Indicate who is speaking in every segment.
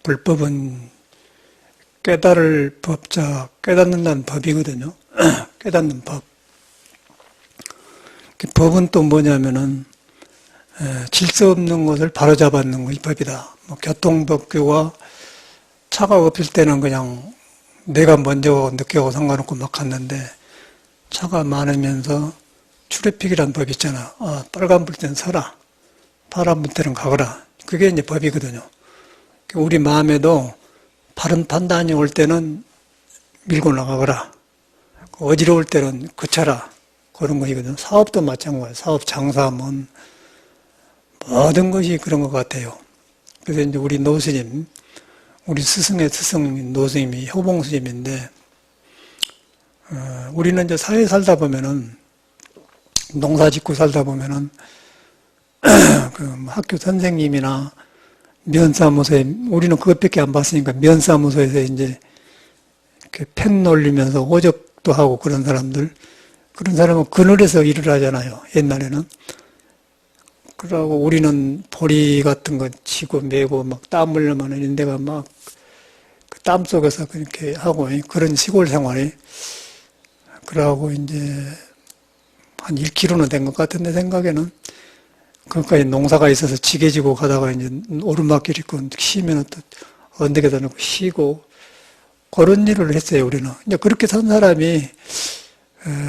Speaker 1: 불법은 깨달을 법자, 깨닫는다는 법이거든요. 깨닫는 법. 법은 또 뭐냐면은, 질서 없는 것을 바로잡았는 것이 법이다. 뭐 교통법규가 차가 없을 때는 그냥 내가 먼저 늦게 오고 상관없고 막 갔는데, 차가 많으면서 트래픽이라는 법이 있잖아. 빨간불 때는 서라. 파란불 때는 가거라. 그게 이제 법이거든요. 우리 마음에도 바른 판단이 올 때는 밀고 나가거라. 어지러울 때는 그쳐라. 그런 것이거든요. 사업도 마찬가지예요. 사업, 장사, 모든 것이 그런 것 같아요. 그래서 이제 우리 노스님, 우리 스승의 스승인 노스님이 효봉 스님인데, 우리는 이제 사회 살다 보면은, 농사 짓고 살다 보면은, 그 학교 선생님이나 면사무소에, 우리는 그것밖에 안 봤으니까 면사무소에서 이제 이렇게 펜 놀리면서 오적도 하고 그런 사람들, 그런 사람은 그늘에서 일을 하잖아요. 옛날에는. 그러고 우리는 보리 같은 거 치고 메고 막 땀 흘려면 이런 데가 막 땀 속에서 그렇게 하고 그런 시골 생활이. 그러고 이제 한 1km는 된 것 같은데 생각에는. 그까지 농사가 있어서 지게지고 가다가 이제 오르막길 있고 쉬면 또 언덕에다 놓고 쉬고 그런 일을 했어요, 우리는. 이제 그렇게 산 사람이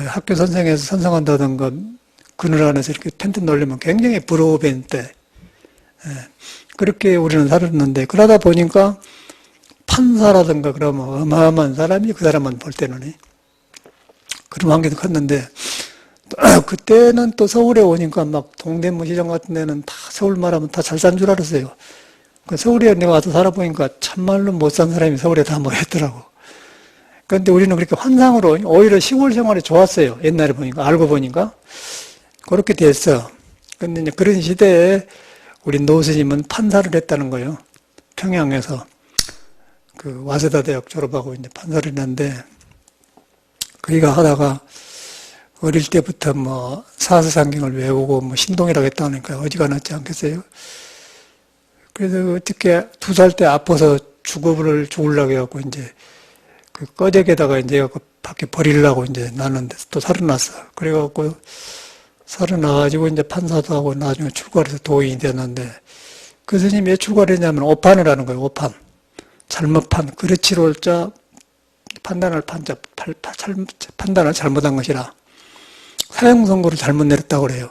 Speaker 1: 학교 선생에서 선생한다든가 그늘 안에서 이렇게 텐트 놀리면 굉장히 부러운 때 그렇게 우리는 살았는데 그러다 보니까 판사라든가 그러면 어마어마한 사람이 그 사람만 볼 때는 그런 관계도 컸는데 그때는 또 서울에 오니까 막 동대문 시장 같은 데는 다 서울 말하면 다 잘 산 줄 알았어요. 서울에 내가 와서 살아보니까 참말로 못 산 사람이 서울에 다 모였더라고. 그런데 우리는 그렇게 환상으로 오히려 시골 생활이 좋았어요. 옛날에 보니까, 알고 보니까. 그렇게 됐어. 근데 이제 그런 시대에 우리 노스님은 판사를 했다는 거예요. 평양에서. 그 와세다 대학 졸업하고 이제 판사를 했는데, 그이가 하다가 어릴 때부터 뭐 사서상경을 외우고 뭐 신동이라고 했다니까 어지간하지 않겠어요? 그래서 어떻게 2살 때 아파서 죽으려고 해갖고 이제 그 꺼적에다가 이제 그 밖에 버리려고 이제 났는데 또 살아났어. 그래갖고 살아나가지고 이제 판사도 하고 나중에 출가해서 도인이 됐는데 그 스님이 왜 출가를 했냐면 오판을 하는 거예요. 오판. 잘못 그렇지로 올자 판단을 판단을 잘못한 것이라. 사형 선고를 잘못 내렸다고 그래요.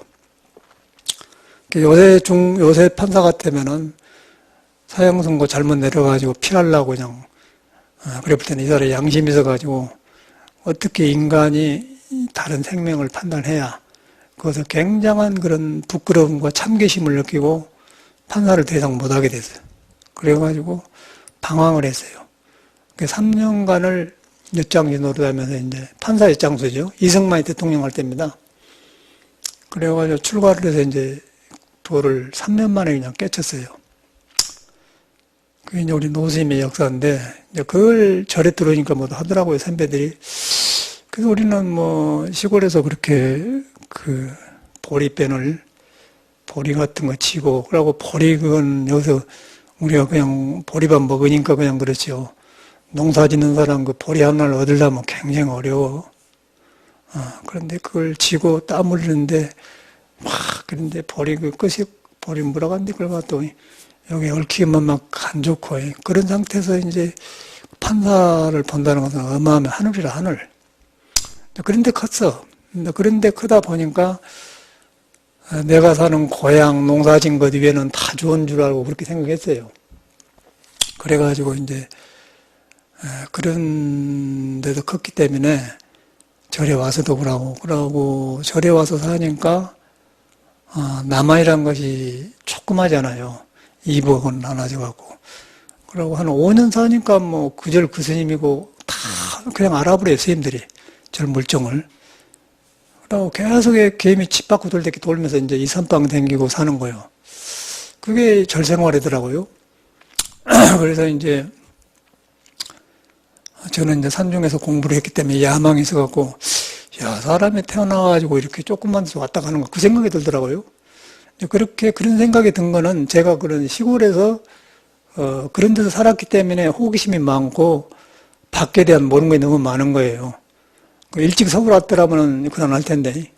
Speaker 1: 요새 판사 같으면은 사형 선고 잘못 내려가지고 피하려고 그냥, 그래 볼 때는 이 사람이 양심이 있어가지고 어떻게 인간이 다른 생명을 판단해야 그것을 굉장한 그런 부끄러움과 참계심을 느끼고 판사를 더 이상 못하게 됐어요. 그래가지고 방황을 했어요. 3년간을 엿장시 노릇하면서 이제 판사 엿장수죠. 이승만이 대통령 할 때입니다. 그래가지고 출가를 해서 이제 도를 3년 만에 그냥 깨쳤어요. 그게 이제 우리 노스님의 역사인데, 이제 그걸 절에 들어오니까 뭐 하더라고요, 선배들이. 그래서 우리는 뭐 시골에서 그렇게 그 보리 같은 거 치고, 그러고 그건 여기서 우리가 그냥 보리밥 먹으니까 그냥 그렇죠. 농사 짓는 사람 그 보리 하나를 얻으려면 굉장히 어려워. 그런데 그걸 지고 땀 흘리는데, 그런데 보리 뭐라고 하는데, 그걸 또 여기 얽히면 막 안 좋고, 그런 상태에서 이제 판사를 본다는 것은 어마어마한 하늘이라, 하늘. 그런데 컸어. 그런데 크다 보니까 내가 사는 고향 농사 짓는 것 위에는 다 좋은 줄 알고 그렇게 생각했어요. 그래가지고 이제 그런 데도 컸기 때문에 절에 와서도 그러고 절에 와서 사니까 남한이란 것이 조그마잖아요. 이복은 나눠져갖고. 그러고 한 5년 사니까 뭐 그 절 그 스님이고 다 그냥 알아버려요, 스님들이. 절 물정을. 그러고 계속 개미 집 밖으로 돌면서 이제 2, 3방 댕기고 사는 거예요. 그게 절 생활이더라고요. 그래서 이제 저는 이제 산중에서 공부를 했기 때문에 야망이 있어갖고, 야, 사람이 태어나가지고 이렇게 조금만 데서 왔다 가는 거, 그 생각이 들더라고요. 그렇게 그런 생각이 든 거는 제가 그런 시골에서 그런 데서 살았기 때문에 호기심이 많고 밖에 대한 모르는 게 너무 많은 거예요. 일찍 서울 왔더라면 그건 할 텐데.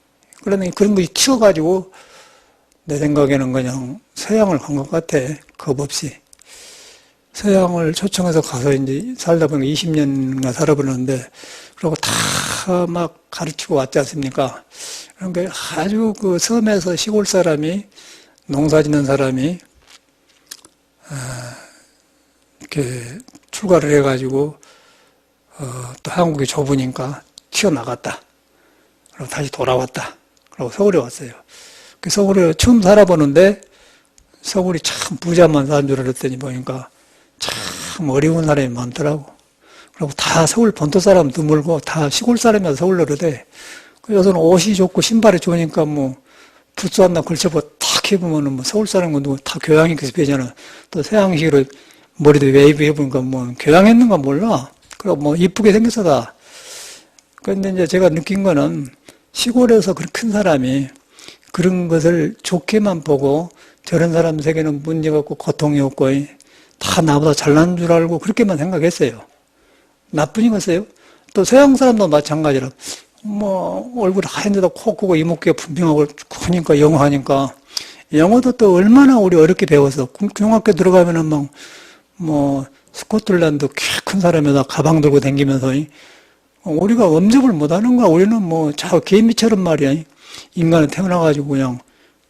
Speaker 1: 그러니 그런 것이 키워가지고 내 생각에는 그냥 서양을 간 것 같아. 겁 없이. 서양을 초청해서 가서 이제 살다 보니까 20년이나 살아보는데, 그리고 다 막 가르치고 왔지 않습니까? 그러니까 아주 그 섬에서 시골 사람이, 농사 짓는 사람이, 이렇게 출가를 해가지고, 또 한국이 좁으니까 튀어나갔다. 그리고 다시 돌아왔다. 그리고 서울에 왔어요. 그 서울에 처음 살아보는데, 서울이 참 부자만 사는 줄 알았더니 보니까 참 어려운 사람이 많더라고. 그리고 다 서울 본토 사람 드물고 다 시골 사람이라서 서울로 그러대. 그래서는 옷이 좋고 신발이 좋으니까 뭐 붓수 하나 걸쳐보고 탁 해보면은 뭐 서울 사람과 누구 다 교양이 급해잖아. 또 서양식으로 머리도 웨이브 해보니까 뭐 교양했는가 몰라. 그리고 뭐 이쁘게 생겼어 다. 그런데 이제 제가 느낀 거는 시골에서 그렇게 큰 사람이 그런 것을 좋게만 보고 저런 사람 세계는 문제가 없고 고통이 없고 다 나보다 잘난 줄 알고 그렇게만 생각했어요. 나뿐이겠어요? 또 서양 사람도 마찬가지라. 뭐 얼굴 하얀데다 코 크고 이목구가 분명하고 크니까 영어 하니까 영어도 또 얼마나 우리 어렵게 배워서 중학교 들어가면은 막 뭐 스코틀랜드 키 큰 사람에다 가방 들고 다니면서 우리가 엄접을 못하는 거야. 우리는 뭐 자 개미처럼 말이야. 인간은 태어나가지고 그냥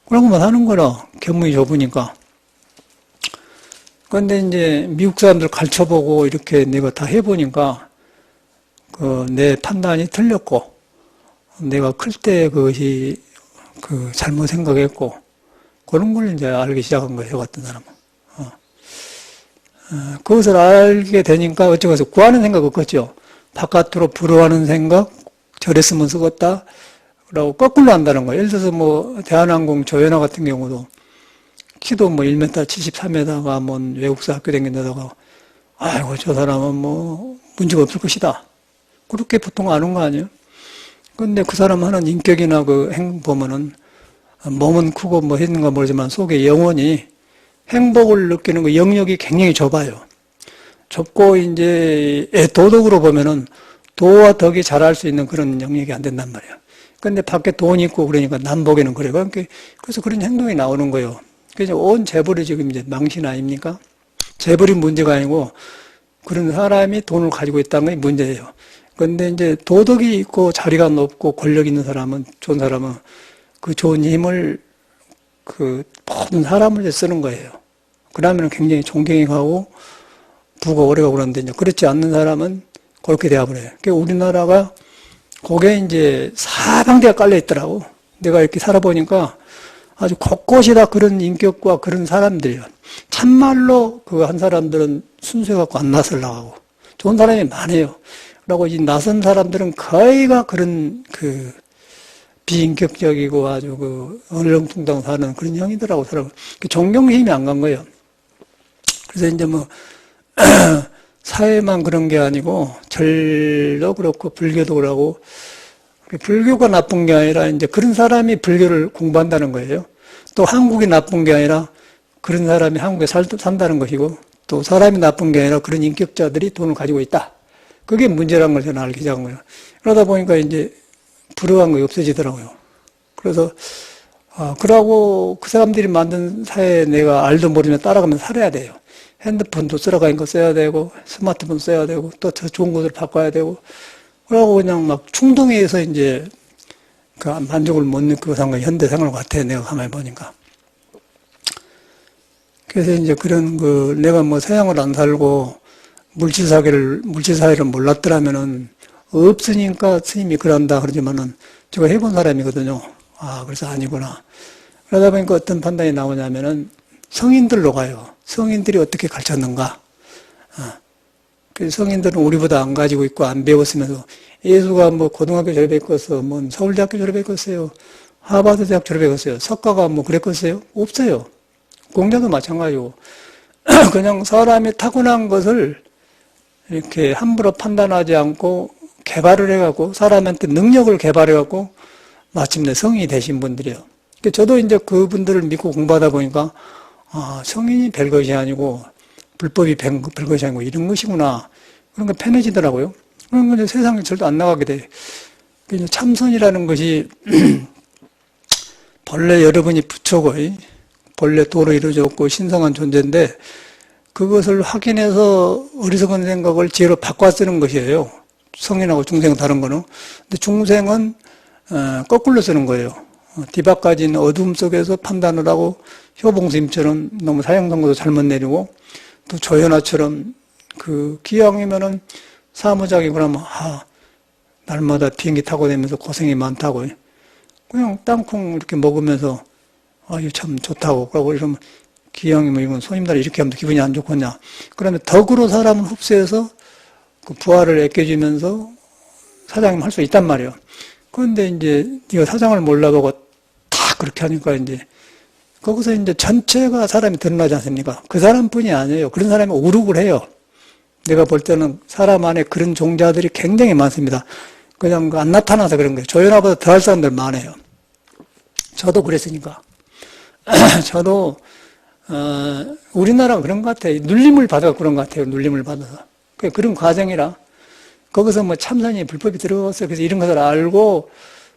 Speaker 1: 그러고만 하는 거라. 견문이 좁으니까. 그런데 이제 미국 사람들 가르쳐보고 이렇게 내가 다 해보니까 내 판단이 틀렸고 내가 클 때 그것이 잘못 생각했고 그런 걸 이제 알기 시작한 거예요. 같은 사람은. 그것을 알게 되니까 어쩌고서 구하는 생각 없겠죠. 바깥으로 불어하는 생각, 저랬으면 쓰겠다. 라고 거꾸로 한다는 거예요. 예를 들어서 뭐 대한항공 조연아 같은 경우도 키도 뭐 1m 73에다가 뭐 외국사 학교 다닌다다가 아이고 저 사람은 뭐 문제가 없을 것이다. 그렇게 보통 아는 거 아니에요? 근데 그 사람 하는 인격이나 그 행동 보면은 몸은 크고 뭐 했는가 모르지만 속에 영혼이 행복을 느끼는 그 영역이 굉장히 좁아요. 좁고 이제 도덕으로 보면은 도와 덕이 잘할 수 있는 그런 영역이 안 된단 말이에요. 근데 밖에 돈이 있고 그러니까 남보기는 그래요. 그래서 그런 행동이 나오는 거예요. 그래서 온 재벌이 지금 이제 망신 아닙니까? 재벌이 문제가 아니고 그런 사람이 돈을 가지고 있다는 게 문제예요. 그런데 이제 도덕이 있고 자리가 높고 권력 있는 사람은, 좋은 사람은 그 좋은 힘을 그 모든 사람을 쓰는 거예요. 그러면 굉장히 존경이 가고 부가 오래 가고 그러는데 이제 그렇지 않는 사람은 그렇게 되어버려요. 그러니까 우리나라가 거기에 이제 사방대가 깔려 있더라고. 내가 이렇게 살아보니까 아주 곳곳이 다 그런 인격과 그런 사람들이요. 참말로 그 한 사람들은 순수해갖고 안 나서려고 좋은 사람이 많아요. 그리고 이 낯선 사람들은 거의가 그런 그 비인격적이고 아주 그 얼렁뚱땅 사는 그런 형이더라고. 존경심이 안 간 거예요. 그래서 이제 뭐 사회만 그런 게 아니고 절도 그렇고 불교도 그러고 불교가 나쁜 게 아니라 이제 그런 사람이 불교를 공부한다는 거예요. 또 한국이 나쁜 게 아니라 그런 사람이 한국에 산다는 것이고 또 사람이 나쁜 게 아니라 그런 인격자들이 돈을 가지고 있다. 그게 문제라는 걸 저는 알기 시작한 거예요. 그러다 보니까 이제 불효한 거 없어지더라고요. 그래서 그러고 그 사람들이 만든 사회에 내가 알도 모르면 따라가면 살아야 돼요. 핸드폰도 쓰러가는 거 써야 되고 스마트폰 써야 되고 또 더 좋은 것을 바꿔야 되고 그러고 그냥 막 충동에 의해서 이제 그 만족을 못 느끼고 산 거 현대 생활 같아. 내가 가만히 보니까. 그래서 이제 그런 내가 뭐 서양을 안 살고 물질 사회를 몰랐더라면은 없으니까 스님이 그런다 그러지만은 제가 해본 사람이거든요. 그래서 아니구나. 그러다 보니까 어떤 판단이 나오냐면은 성인들로 가요. 성인들이 어떻게 가르쳤는가. 성인들은 우리보다 안 가지고 있고 안 배웠으면서 예수가 뭐 고등학교 졸업했겠어, 뭐 서울대학교 졸업했겠어요, 하버드 대학 졸업했겠어요, 석가가 뭐 그랬겠어요? 없어요. 공자도 마찬가지고 그냥 사람이 타고난 것을 이렇게 함부로 판단하지 않고 개발을 해갖고 사람한테 능력을 개발해갖고 마침내 성인이 되신 분들이에요. 저도 이제 그분들을 믿고 공부하다 보니까, 성인이 별것이 아니고, 불법이 별것이 아니고, 이런 것이구나. 그런 게 편해지더라고요. 그런 건 이제 세상에 절대 안 나가게 돼. 참선이라는 것이, 본래 여러분이 부처고, 본래 도로 이루어졌고, 신성한 존재인데, 그것을 확인해서 어리석은 생각을 지혜로 바꿔 쓰는 것이에요. 성인하고 중생은 다른 거는. 근데 중생은 거꾸로 쓰는 거예요. 뒤바까지는 어둠 속에서 판단을 하고 효봉스님처럼 너무 사형선고도 잘못 내리고 또 조연아처럼 기왕이면은 사무장이 그러면 날마다 비행기 타고 다니면서 고생이 많다고 그냥 땅콩 이렇게 먹으면서 이거 참 좋다고 그러고 이러면 기왕이면 이건 손님들이 이렇게 하면 기분이 안 좋겠냐. 그러면 덕으로 사람을 흡수해서 그 부활을 애껴주면서 사장님 할 수 있단 말이에요. 그런데 이제 네가 사장을 몰라보고 다 그렇게 하니까 이제 거기서 이제 전체가 사람이 드러나지 않습니까? 그 사람뿐이 아니에요. 그런 사람이 오륙을 해요. 내가 볼 때는 사람 안에 그런 종자들이 굉장히 많습니다. 그냥 안 나타나서 그런 거예요. 조연아보다 더 할 사람들 많아요. 저도 그랬으니까. 저도 우리나라가 그런 것 같아요. 눌림을 받아서 그런 것 같아요. 눌림을 받아서. 그런 과정이라 거기서 뭐 참선이 불법이 들어갔어요. 그래서 이런 것을 알고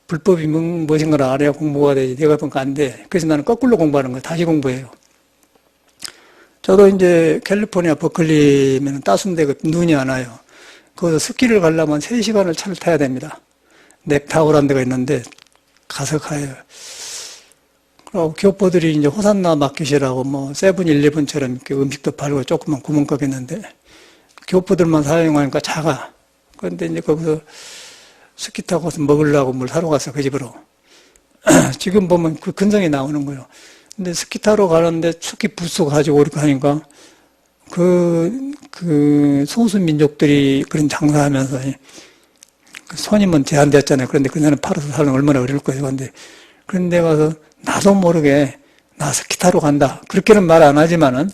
Speaker 1: 불법이 무엇인 걸 알아야 공부가 되지. 내가 보니까 안 돼. 그래서 나는 거꾸로 공부하는 거예요. 다시 공부해요. 저도 이제 캘리포니아 버클리면 따순데 눈이 안 와요. 거기서 스키를 가려면 3시간을 차를 타야 됩니다. 넥타우라는 데가 있는데 가서 가요. 그리고 교포들이 이제 호산나 마켓이라고 뭐 세븐일레븐처럼 이렇게 음식도 팔고 조그만 구멍가게 있는데 교포들만 사용하니까 작아. 그런데 이제 거기서 스키 타고 가서 먹으려고 뭘 사러 갔어, 그 집으로. 지금 보면 그 근성이 나오는 거예요. 근데 스키 타러 가는데 스키 부스 가지고 이렇게 하니까 소수민족들이 그런 장사하면서 손님은 제한되었잖아요. 그런데 그 사람 팔아서 살면 얼마나 어려울 거예요. 그런데 가서 나도 모르게 나 스키 타러 간다. 그렇게는 말 안 하지만은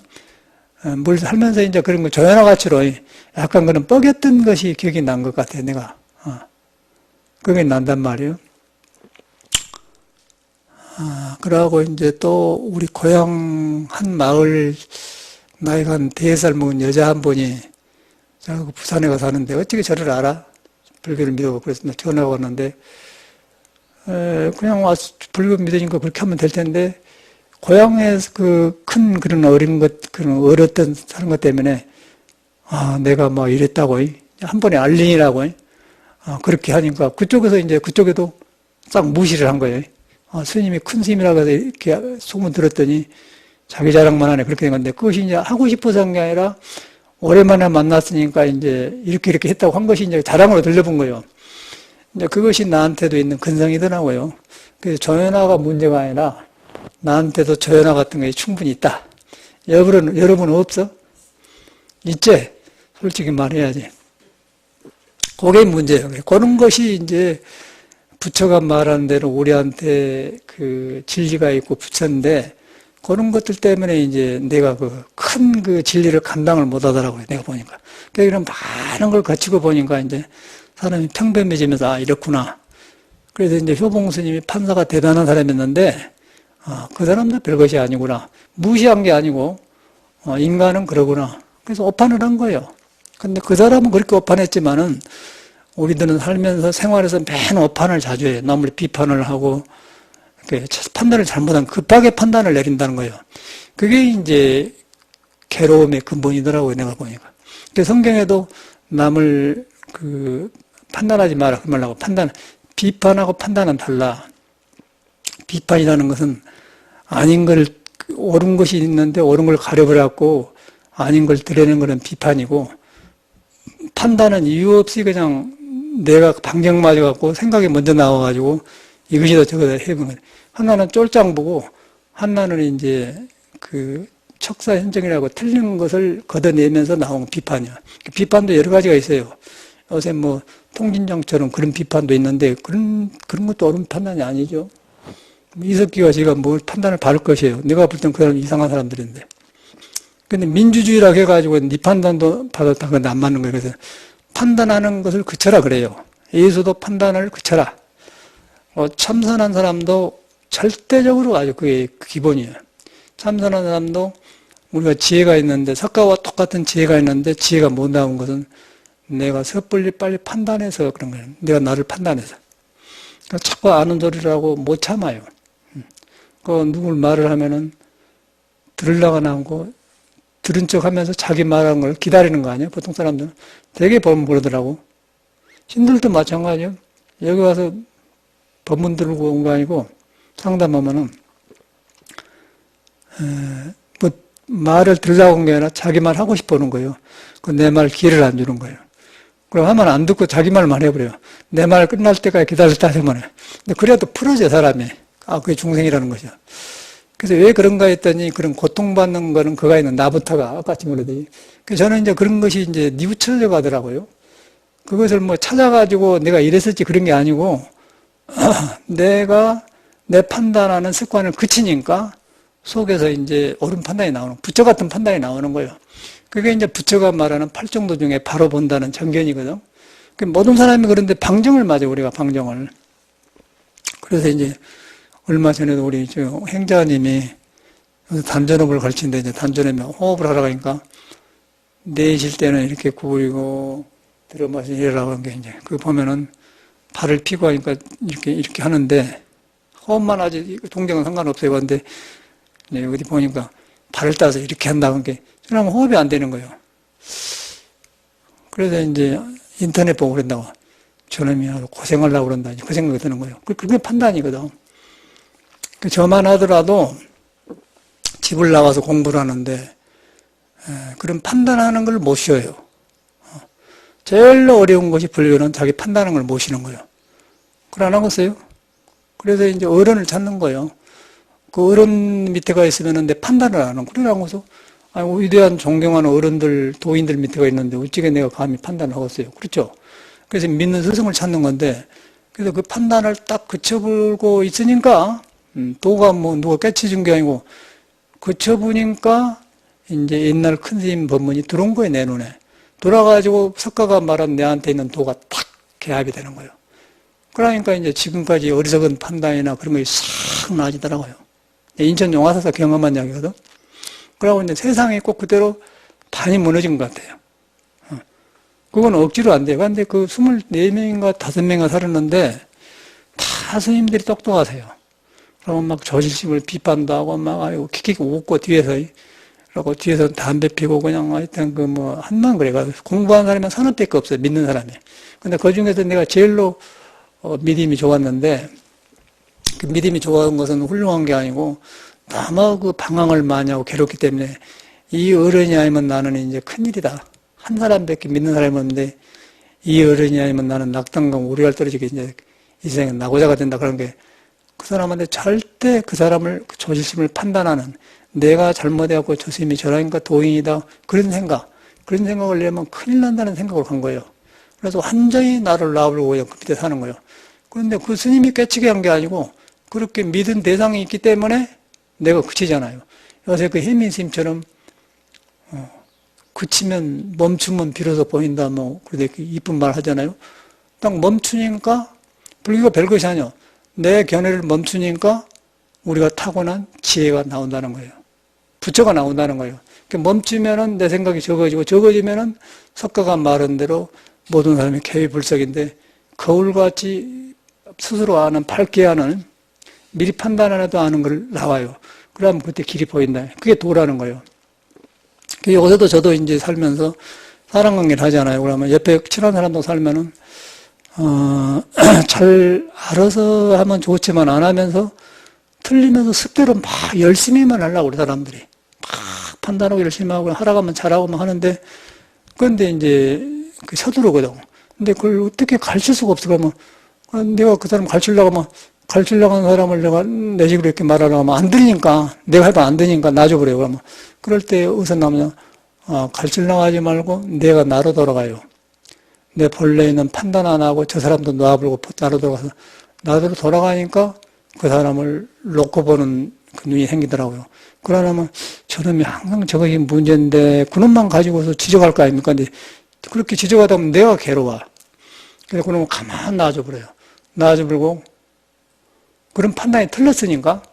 Speaker 1: 뭘 살면서 이제 그런 거 조연화 가치로 약간 그런 뻐겼던 것이 기억이 난 것 같아요, 내가. 그게 난단 말이에요. 그러고 이제 또 우리 고향 한 마을 나이가 한 4살 먹은 여자 한 분이 제가 부산에 가서 사는데 어떻게 저를 알아? 불교를 믿어. 그래서 나 전화가 왔는데 그냥 와서 불교 믿으니까 그렇게 하면 될 텐데 고향에서 큰 그런 그런 어렸던 사는 것 때문에 내가 뭐 이랬다고 한 번에 알린이라고 그렇게 하니까 그쪽에도 싹 무시를 한 거예요. 스님이 큰 스님이라고 해서 이렇게 소문 들었더니 자기 자랑만 하네 그렇게 된 건데 그것이 이제 하고 싶어서 한 게 아니라 오랜만에 만났으니까 이제 이렇게 했다고 한 것이 이제 자랑으로 들려본 거예요. 이제 그것이 나한테도 있는 근성이더라고요. 그래서 조연화가 문제가 아니라 나한테도 조연화 같은 게 충분히 있다. 여러분은 없어? 있지? 솔직히 말해야지. 그게 문제예요. 그런 것이 이제 부처가 말하는 대로 우리한테 그 진리가 있고 부처인데 그런 것들 때문에 이제 내가 큰 진리를 감당을 못 하더라고요. 내가 보니까. 그러니까 이런 많은 걸 거치고 보니까 이제 사람이 평범해지면서 이렇구나. 그래서 이제 효봉 스님이 판사가 대단한 사람이었는데 그 사람도 별것이 아니구나. 무시한 게 아니고 인간은 그러구나. 그래서 오판을 한 거예요. 근데 그 사람은 그렇게 오판했지만은 우리들은 살면서 생활에서 맨 오판을 자주 해요. 남을 비판을 하고 판단을 잘못한 급하게 판단을 내린다는 거예요. 그게 이제 괴로움의 근본이더라고요. 내가 보니까. 성경에도 남을 판단하지 마라 그 말하고 비판하고 판단은 달라. 비판이라는 것은 아닌 걸 옳은 것이 있는데 옳은 걸 가려버려갖고 아닌 걸 드러내는 것은 비판이고 판단은 이유 없이 그냥 내가 방정 맞아갖고 생각이 먼저 나와가지고 이것이 더 저거다 해본 거예요. 하나는 쫄짱 보고 하나는 이제 척사현정이라고 틀린 것을 걷어내면서 나온 비판이야. 비판도 여러 가지가 있어요. 요새 뭐 통진정처럼 그런 비판도 있는데 그런 것도 옳은 판단이 아니죠. 이석기가 제가 뭘 판단을 받을 것이에요. 내가 볼 땐 그 사람 이상한 사람들인데. 근데 민주주의라고 해가지고 네 판단도 받았다. 그건 안 맞는 거예요. 그래서 판단하는 것을 그쳐라 그래요. 예수도 판단을 그쳐라. 참선한 사람도 절대적으로 아주 그게 기본이에요. 참선하는 사람도 우리가 지혜가 있는데, 석가와 똑같은 지혜가 있는데, 지혜가 못 나온 것은 내가 섣불리 빨리 판단해서 그런 거예요. 내가 나를 판단해서. 그러니까 자꾸 아는 소리라고 못 참아요. 그 누굴 말을 하면은 들으려고 나오고, 들은 척 하면서 자기 말하는 걸 기다리는 거 아니에요? 보통 사람들은. 되게 보면 그러더라고. 신들도 마찬가지예요. 여기 와서 법문 들고 온 거 아니고, 상담하면은, 뭐, 말을 들으려고 온 게 아니라 자기 말 하고 싶어 하는 거예요. 그 내 말 기회를 안 주는 거예요. 그럼 하면 안 듣고 자기 말만 해버려요. 내 말 끝날 때까지 기다렸다 하면. 근데 그래도 풀어져, 사람이. 아, 그게 중생이라는 거죠. 그래서 왜 그런가 했더니 그런 고통받는 거는 그가 있는 나부터가 아까 말했더니. 그래서 저는 이제 그런 것이 이제 뉘우쳐져 가더라고요. 그것을 뭐 찾아가지고 내가 이랬을지 그런 게 아니고, 내가 내 판단하는 습관을 그치니까 속에서 이제 옳은 판단이 나오는, 부처 같은 판단이 나오는 거예요. 그게 이제 부처가 말하는 팔정도 중에 바로 본다는 정견이거든. 모든 사람이 그런데 방정을 맞아, 우리가 방정을. 그래서 이제 얼마 전에도 우리 저 행자님이 단전호흡을 가르치는데 이제 단전호흡 호흡을 하러 가니까 내쉴 때는 이렇게 구부리고 들어 마시고 이러라고 한 게 이제 그거 보면은 발을 피고 하니까 이렇게 하는데 호흡만 하지 동작은 상관없어요. 그런데 어디 보니까 발을 따서 이렇게 한다는 게 그러면 호흡이 안 되는 거예요. 그래서 이제 인터넷 보고 그런다고 저놈이 고생하려고 그런다. 그 생각이 드는 거예요. 그게 판단이거든. 저만 하더라도 집을 나와서 공부를 하는데 그런 판단하는 걸 못 쉬어요. 제일 어려운 것이 불교는 자기 판단하는 걸 못 쉬는 거예요. 그걸 안 하겠어요? 그래서 이제 어른을 찾는 거예요. 그 어른 밑에가 있으면 내 판단을 안 하는 거예요. 그러고서 위대한 존경하는 어른들, 도인들 밑에가 있는데 어찌게 내가 감히 판단을 하겠어요. 그렇죠? 그래서 믿는 스승을 찾는 건데 그래서 그 판단을 딱 그쳐보고 있으니까 도가 뭐 누가 깨치준 게 아니고 그쳐보니까 이제 옛날 큰 스님 법문이 들어온 거예요, 내 눈에. 돌아가지고 석가가 말한 내한테 있는 도가 탁 개합이 되는 거예요. 그러니까 이제 지금까지 어리석은 판단이나 그런 것이 싹 나아지더라고요. 인천 용화사에서 경험한 이야기거든. 그러고 이제 세상이 꼭 그대로 반이 무너진 것 같아요. 그건 억지로 안 돼요. 그런데 그 24명인가 5명이 살았는데 다 스님들이 똑똑하세요. 그러면 막 저질심을 비판도 하고 막 아이고 킥킥 웃고 뒤에서 그러고 뒤에서 담배 피고 그냥 하여튼 그 뭐 한만 그래가 공부하는 사람이 서너 밖에 없어요. 믿는 사람이. 근데 그 중에서 내가 제일로 믿음이 좋았는데 그 믿음이 좋아한 것은 훌륭한 게 아니고 너무 그 방황을 많이 하고 괴롭기 때문에 이 어른이 아니면 나는 이제 큰일이다. 한 사람밖에 믿는 사람이 없는데 이 어른이 아니면 나는 낙당강 우리가 떨어지게 이제 이 세상에 나고자가 된다. 그런 게 그 사람한테 절대 그 사람을 그 조질심을 판단하는 내가 잘못해갖고 저 스님이 저라니까 도인이다. 그런 생각을 내면 큰일 난다는 생각을 한 거예요. 그래서 완전히 나를 놔버리고 그냥 그 밑에 사는 거예요. 그런데 그 스님이 깨치게 한 게 아니고 그렇게 믿은 대상이 있기 때문에 내가 그치잖아요. 요새 그 혜민 스님처럼 그치면 멈추면 비로소 보인다 뭐 그렇게 이쁜 말 하잖아요. 딱 멈추니까 불교가 별것이 아니요. 내 견해를 멈추니까 우리가 타고난 지혜가 나온다는 거예요. 부처가 나온다는 거예요. 멈추면은 내 생각이 적어지면은 석가가 말한 대로 모든 사람이 개의불석인데 거울같이 스스로 아는 밝게 아는 미리 판단 안 해도 아는 걸 나와요. 그러면 그때 길이 보인다. 그게 도라는 거예요. 요새도 저도 이제 살면서 사람관계를 하잖아요. 그러면 옆에 친한 사람도 살면은 잘 알아서 하면 좋지만 안 하면서 틀리면서 습대로 막 열심히만 하려고 그래, 사람들이. 막 판단하고 열심히 하고 하라고 하면 잘하고 막 하는데, 그런데 이제 그 서두르거든. 근데 그걸 어떻게 가르칠 수가 없어. 그러면 내가 그 사람 가르치려고 하면 가르치려고 하는 사람을 내가 내 식으로 이렇게 말하려고 하면 안 들리니까, 내가 해도 안 되니까 놔줘버려요. 그러면. 그럴 때 어디서 나오냐, 가르치려고 하지 말고 내가 나로 돌아가요. 내 본래 있는 판단 안 하고 저 사람도 놔버리고 나로 돌아가서 나로 돌아가니까 그 사람을 놓고 보는 그 눈이 생기더라고요. 그러려면 저놈이 항상 저것이 문제인데 그놈만 가지고서 지적할 거 아닙니까? 근데 그렇게 지적하다 보면 내가 괴로워. 그래서 그놈은 가만 놔줘버려요. 놔줘버리고 그런 판단이 틀렸으니까.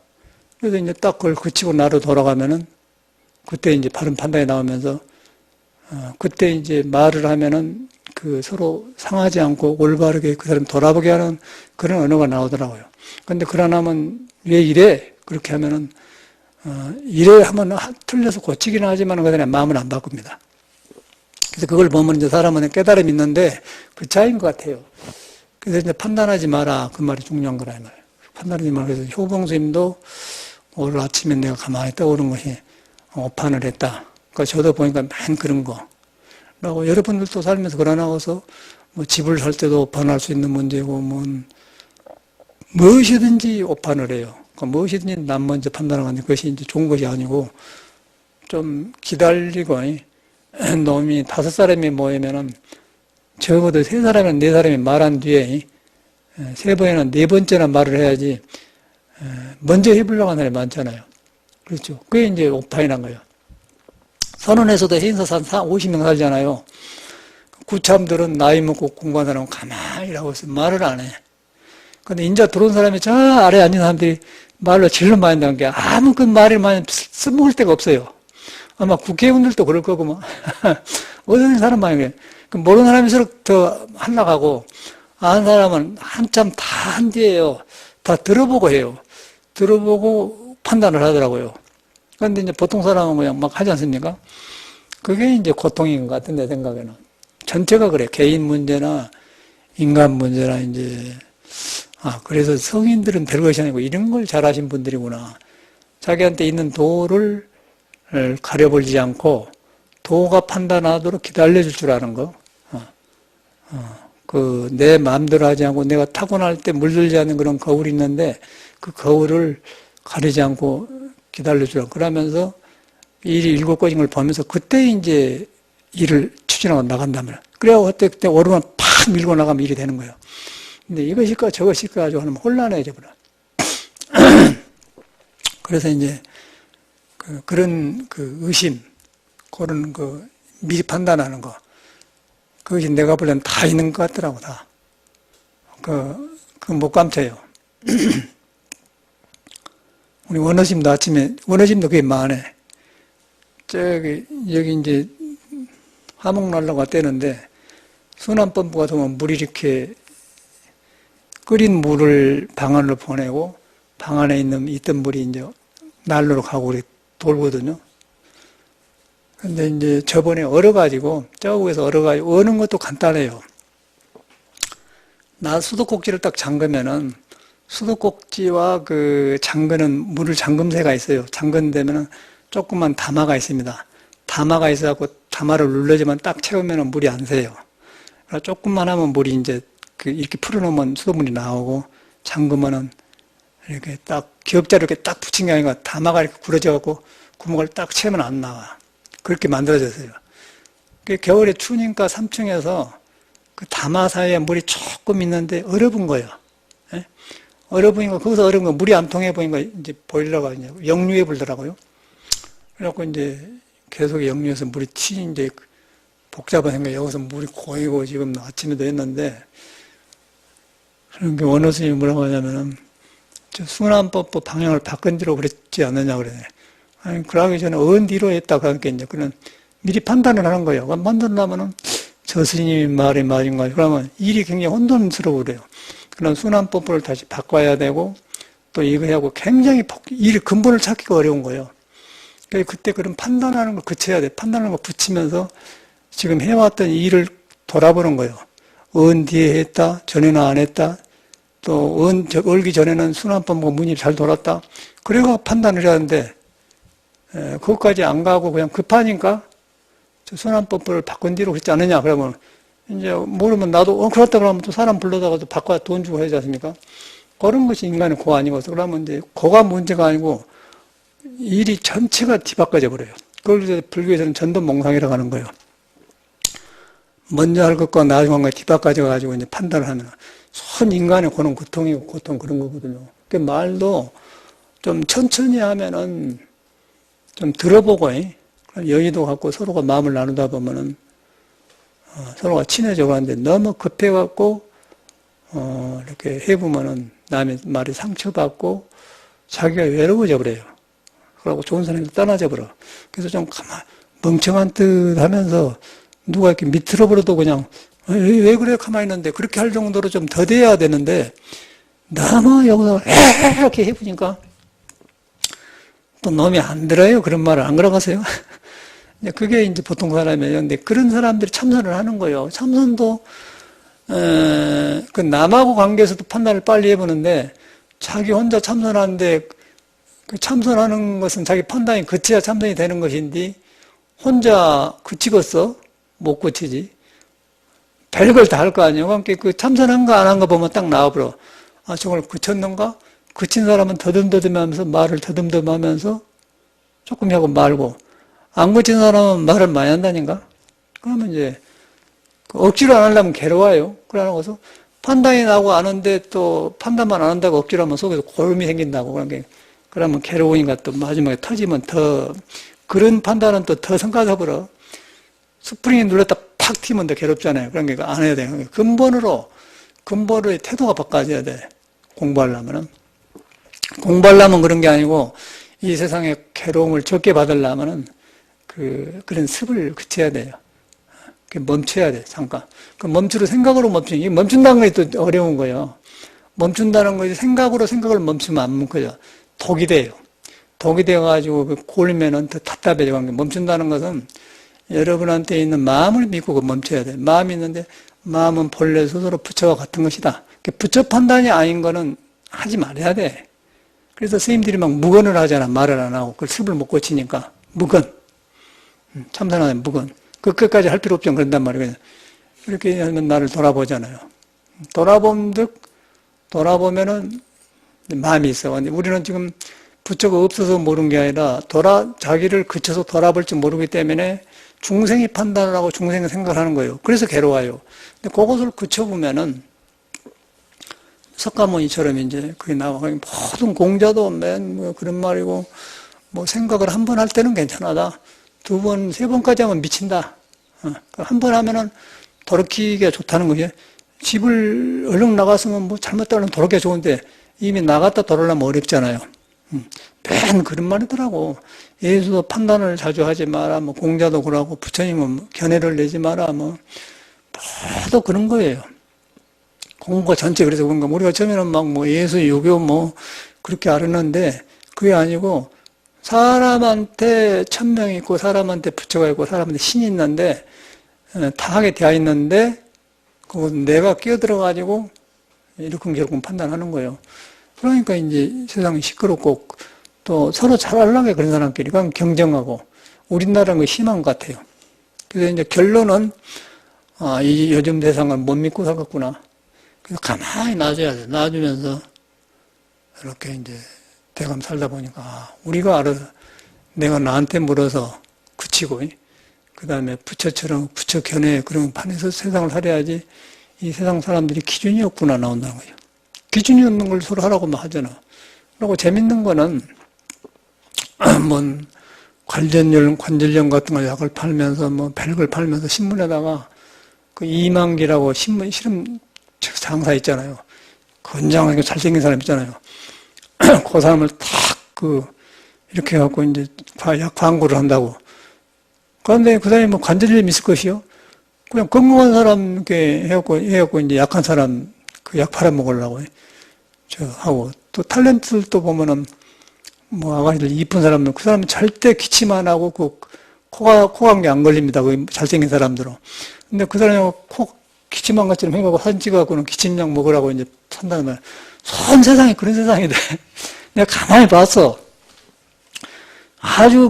Speaker 1: 그래서 이제 딱 그걸 그치고 나로 돌아가면은, 그때 이제 바른 판단이 나오면서, 그때 이제 말을 하면은 그 서로 상하지 않고 올바르게 그 사람 돌아보게 하는 그런 언어가 나오더라고요. 근데 그러나면 왜 이래? 그렇게 하면은, 이래 하면 틀려서 고치기는 하지만 그 사람의 마음은 안 바꿉니다. 그래서 그걸 보면 이제 사람은 깨달음이 있는데 그 차이인 것 같아요. 그래서 이제 판단하지 마라. 그 말이 중요한 거라, 이 말이에요. 판단하지 마라. 그래서 효봉스님도 오늘 아침에 내가 가만히 떠오른 것이 오판을 했다. 그러니까 저도 보니까 맨 그런 거. 라고 여러분들도 살면서 그러나와서 뭐 집을 살 때도 오판할 수 있는 문제고, 무엇이든지 오판을 해요. 그러니까 무엇이든지 남 먼저 판단하는 것이 이제 좋은 것이 아니고, 좀 기다리고, 놈이 5사람이 모이면은 적어도 3사람이나 4사람이 말한 뒤에 3번이나 4번째나 말을 해야지 먼저 해보려고 하는 사람이 많잖아요. 그렇죠. 그게 이제 오판이란 거예요. 선원에서도 해인사산 50명 살잖아요. 구참들은 나이 먹고 공부한 사람은 가만히 일하고 있어요. 말을 안 해. 근데 인자 들어온 사람이 저 아래에 앉은 사람들이 말로 질러 많이 한다는 게 아무 그 말을 많이 써먹을 데가 없어요. 아마 국회의원들도 그럴 거고, 뭐. 어떤 사람 많이 그래. 모르는 사람일수록 더 한락하고, 아는 사람은 한참 다 한 뒤에요. 다 들어보고 해요. 들어보고 판단을 하더라고요. 그런데 이제 보통 사람은 그냥 막 하지 않습니까? 그게 이제 고통인 것 같은데, 생각에는. 전체가 그래. 개인 문제나 인간 문제나 이제, 그래서 성인들은 별것이 아니고 이런 걸 잘하신 분들이구나. 자기한테 있는 도를 가려버리지 않고 도가 판단하도록 기다려줄 줄 아는 거. 내 마음대로 하지 않고 내가 타고날 때 물들지 않는 그런 거울이 있는데 그 거울을 가리지 않고 기다려주라. 그러면서 일이 7가지인 걸 보면서 그때 이제 일을 추진하고 나간다면. 그래야 그때 오르면 팍 밀고 나가면 일이 되는 거예요. 근데 이것일까 저것일까 가지고 하면 혼란해져 버려. 그래서 이제 그런 의심, 그런 미리 판단하는 거, 그것이 내가 볼 때는 다 있는 것 같더라고, 다. 못 감춰요. 우리 원어심도 아침에, 원어심도 그게 많네. 여기 이제 화목난로가 떼는데, 순환펌프가 들어오면 물이 이렇게 끓인 물을 방 안으로 보내고, 방 안에 있던 물이 이제 난로로 가고 그렇게 돌거든요. 근데 이제 저번에 얼어가지고, 저기에서 얼어가지고, 어는 것도 간단해요. 수도꼭지를 딱 잠그면은, 수도꼭지와 잠그는 물을 잠금새가 있어요. 잠근되면은 조그만 담화가 있습니다. 담화가 있어갖고, 담화를 눌러주면 딱 채우면은 물이 안 새요. 그래서 조금만 하면 물이 이제, 이렇게 풀어놓으면 수돗물이 나오고, 잠그면은, 이렇게 딱, 기업자를 이렇게 딱 붙인 게 아니라 담화가 이렇게 굴어져갖고, 구멍을 딱 채우면 안 나와. 그렇게 만들어졌어요. 겨울에 추우니까 3층에서 그 담화 사이에 물이 조금 있는데 얼어본 거예요. 예? 얼어보니까 거기서 얼은 거 물이 안 통해 보니까 이제 보일러가 이제 역류해 불더라고요. 그래갖고 이제 계속 역류해서 물이 이제 복잡한 생각에 여기서 물이 고이고 지금 아침에도 했는데 그런 게 원어 스님이 뭐라고 하냐면은 순환법부 방향을 바꾼 뒤로 그랬지 않느냐 그러네. 아니, 그러기 전에 언디로 했다, 그러니까 이제, 그는 미리 판단을 하는 거예요. 만들려면은, 저 스님이 말이 말인가. 그러면 일이 굉장히 혼돈스러워 그래요. 그런 순환법을 다시 바꿔야 되고, 또 이거 하고 굉장히 일 근본을 찾기가 어려운 거예요. 그때 그런 판단하는 걸 그쳐야 돼. 판단하는 걸 붙이면서 지금 해왔던 일을 돌아보는 거예요. 언디에 했다, 전에는 안 했다, 또, 얼기 전에는 순환법과 문이 잘 돌았다. 그래가 판단을 해야 하는데, 그것까지 안 가고 그냥 급하니까 순환법을 바꾼 뒤로 그랬지 않느냐. 그러면 이제 모르면 나도 그렇다 그러면 또 사람 불러다가 또 바꿔 돈 주고 해야지 않습니까? 그런 것이 인간의 고 아니고서 그러면 이제 고가 문제가 아니고 일이 전체가 뒤바꿔져 버려요. 그걸 이제 불교에서는 전도몽상이라고 하는 거예요. 먼저 할 것과 나중에 한 거 뒤바꿔져 가지고 이제 판단을 하면 손 인간의 고는 고통이고 고통 그런 거거든요. 그 말도 좀 천천히 하면은 좀 들어보고, 여의도 갖고 서로가 마음을 나누다 보면은, 서로가 친해져 가는데 너무 급해갖고, 이렇게 해보면은 남의 말에 상처받고 자기가 외로워져 버려요. 그러고 좋은 사람이 떠나져 버려. 그래서 좀 멍청한 듯 하면서 누가 이렇게 밑으로 버려도 그냥 왜 그래 가만히 있는데 그렇게 할 정도로 좀 더뎌야 되는데 너무 여기서 이렇게 해보니까 또 놈이 안 들어요. 그런 말을 안 걸어가세요. 그게 이제 보통 사람이에요. 근데 그런 사람들이 참선을 하는 거예요. 참선도 그 남하고 관계에서도 판단을 빨리 해보는데 자기 혼자 참선하는데 그 참선하는 것은 자기 판단이 그쳐야 참선이 되는 것인데 혼자 그치겠어? 못 그치지. 별걸 다 할 거 아니에요. 그러니까 그 참선한가 안 한가 보면 딱 나와버려. 아, 저걸 그쳤는가? 그친 사람은 더듬더듬하면서 말을 더듬더듬하면서 조금 하고 말고 안 그친 사람은 말을 많이 한다니까? 그러면 이제 억지로 안 하려면 괴로워요. 그러고서 판단이 나고 아는데 또 판단만 안 한다고 억지로 하면 속에서 골음이 생긴다고. 그러면 괴로우니까 또 마지막에 터지면 더 그런 판단은 또 더 성가서버려. 스프링이 눌렀다 팍 튀면 더 괴롭잖아요. 그러니까 안 해야 돼요. 근본으로 태도가 바꿔져야 돼. 공부하려면은. 공부하려면 그런 게 아니고 이 세상에 괴로움을 적게 받으려면은 그런 습을 그쳐야 돼요. 멈춰야 돼, 잠깐. 그 멈추로 생각으로 멈추는, 이 멈춘다는 게 또 어려운 거예요. 멈춘다는 것이 생각을 멈추면 안 멈춰져. 독이 돼요. 독이 되어가지고 골면은 더 답답해져. 멈춘다는 것은 여러분한테 있는 마음을 믿고 멈춰야 돼. 마음이 있는데 마음은 본래 스스로 부처와 같은 것이다. 부처 판단이 아닌 거는 하지 말아야 돼. 그래서 스님들이 막 무건을 하잖아. 말을 안 하고. 그 습을 못 고치니까. 무건. 참선하는 무건. 그 끝까지 할 필요 없죠. 그런단 말이에요. 이렇게 하면 나를 돌아보잖아요. 돌아보면은 마음이 있어. 근데 우리는 지금 부처가 없어서 모르는 게 아니라 자기를 그쳐서 돌아볼 줄 모르기 때문에 중생이 판단을 하고 중생이 생각을 하는 거예요. 그래서 괴로워요. 근데 그것을 그쳐보면은 석가모니처럼 이제 그게 나와. 모든 공자도 맨 그런 말이고, 생각을 한 번 할 때는 괜찮아다. 두 번, 세 번까지 하면 미친다. 한 번 하면은 도로키기가 좋다는 거지. 집을 얼른 나갔으면 잘못 따르면 도로키가 좋은데 이미 나갔다 돌아오려면 어렵잖아요. 맨 그런 말이더라고. 예수도 판단을 자주 하지 마라. 공자도 그러고 부처님은 견해를 내지 마라. 모두 그런 거예요. 공부가 전체 그래서 그런가. 우리가 처음에는 예수, 유교 그렇게 알았는데 그게 아니고 사람한테 천명이 있고 사람한테 부처가 있고 사람한테 신이 있는데 다 하게 되어 있는데 그건 내가 끼어들어가지고 이러쿵저러쿵 판단하는 거예요. 그러니까 이제 세상이 시끄럽고 또 서로 잘 하려고 그런 사람끼리 경쟁하고 우리나라는 거 심한 것 같아요. 그래서 이제 결론은 이 요즘 세상을 못 믿고 살았구나. 그래서 가만히 놔줘야 돼. 놔주면서 이렇게 이제 대감 살다 보니까 우리가 알아서 내가 나한테 물어서 그치고 그 다음에 부처처럼 부처 견해 그런 판에서 세상을 살아야지 이 세상 사람들이 기준이 없구나 나온다는 거예요. 기준이 없는 걸 서로 하라고 하잖아. 그리고 재밌는 거는 관절염 같은 거 약을 팔면서 별걸 팔면서 신문에다가 그 이만기라고 신문 실험 장사 있잖아요. 건장하게 잘생긴 사람 있잖아요. 그 사람을 탁 이렇게 해갖고 이제 약 광고를 한다고. 그런데 그 사람이 관절염이 있을 것이요? 그냥 건강한 사람 이렇게 해갖고 이제 약한 사람 그 약 팔아먹으려고 하고. 또 탤런트들도 보면은 아가씨들 이쁜 사람은 그 사람은 절대 기침 안 하고 코감기 안 걸립니다. 그 잘생긴 사람들은. 근데 그 사람이 기침한 것처럼 해가고 사진 찍어갖고는 기침약 먹으라고 이제 산다는 말. 전 세상이 그런 세상이 돼. 내가 가만히 봤어. 아주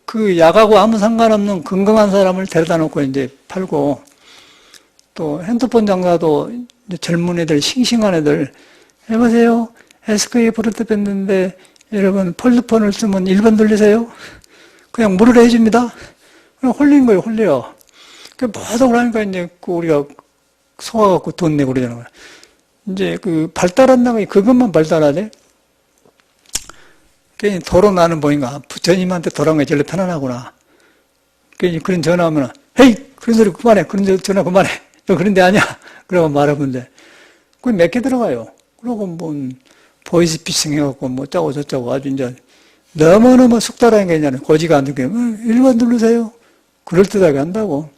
Speaker 1: 그 약하고 아무 상관없는 건강한 사람을 데려다 놓고 이제 팔고, 또 핸드폰 장사도 이제 젊은 애들, 싱싱한 애들, 여보세요? SK 브로드 뺐는데 여러분 폴드폰을 쓰면 1번 돌리세요? 그냥 무료로 해줍니다. 그냥 홀린 거예요, 홀려. 뭐하다 그러니까 이제 우리가 속아갖고 돈 내고 그러잖아요. 이제 발달한다는 게 그것만 발달하네? 괜히 도로 나는 보니까 부처님한테 돌아온 게 제일 편안하구나. 괜히 그런 전화 오면, 헤이! 그런 소리 그만해. 그런 전화 그만해. 너 그런 데 아니야? 그러고 말하면 돼. 그게 몇 개 들어가요. 그러고 뭐, 보이스피싱 해갖고 뭐, 짜고 저짜고 아주 이제, 너무너무 숙달한 게 이제 고지가 안 되게, 1번 누르세요. 그럴듯하게 한다고.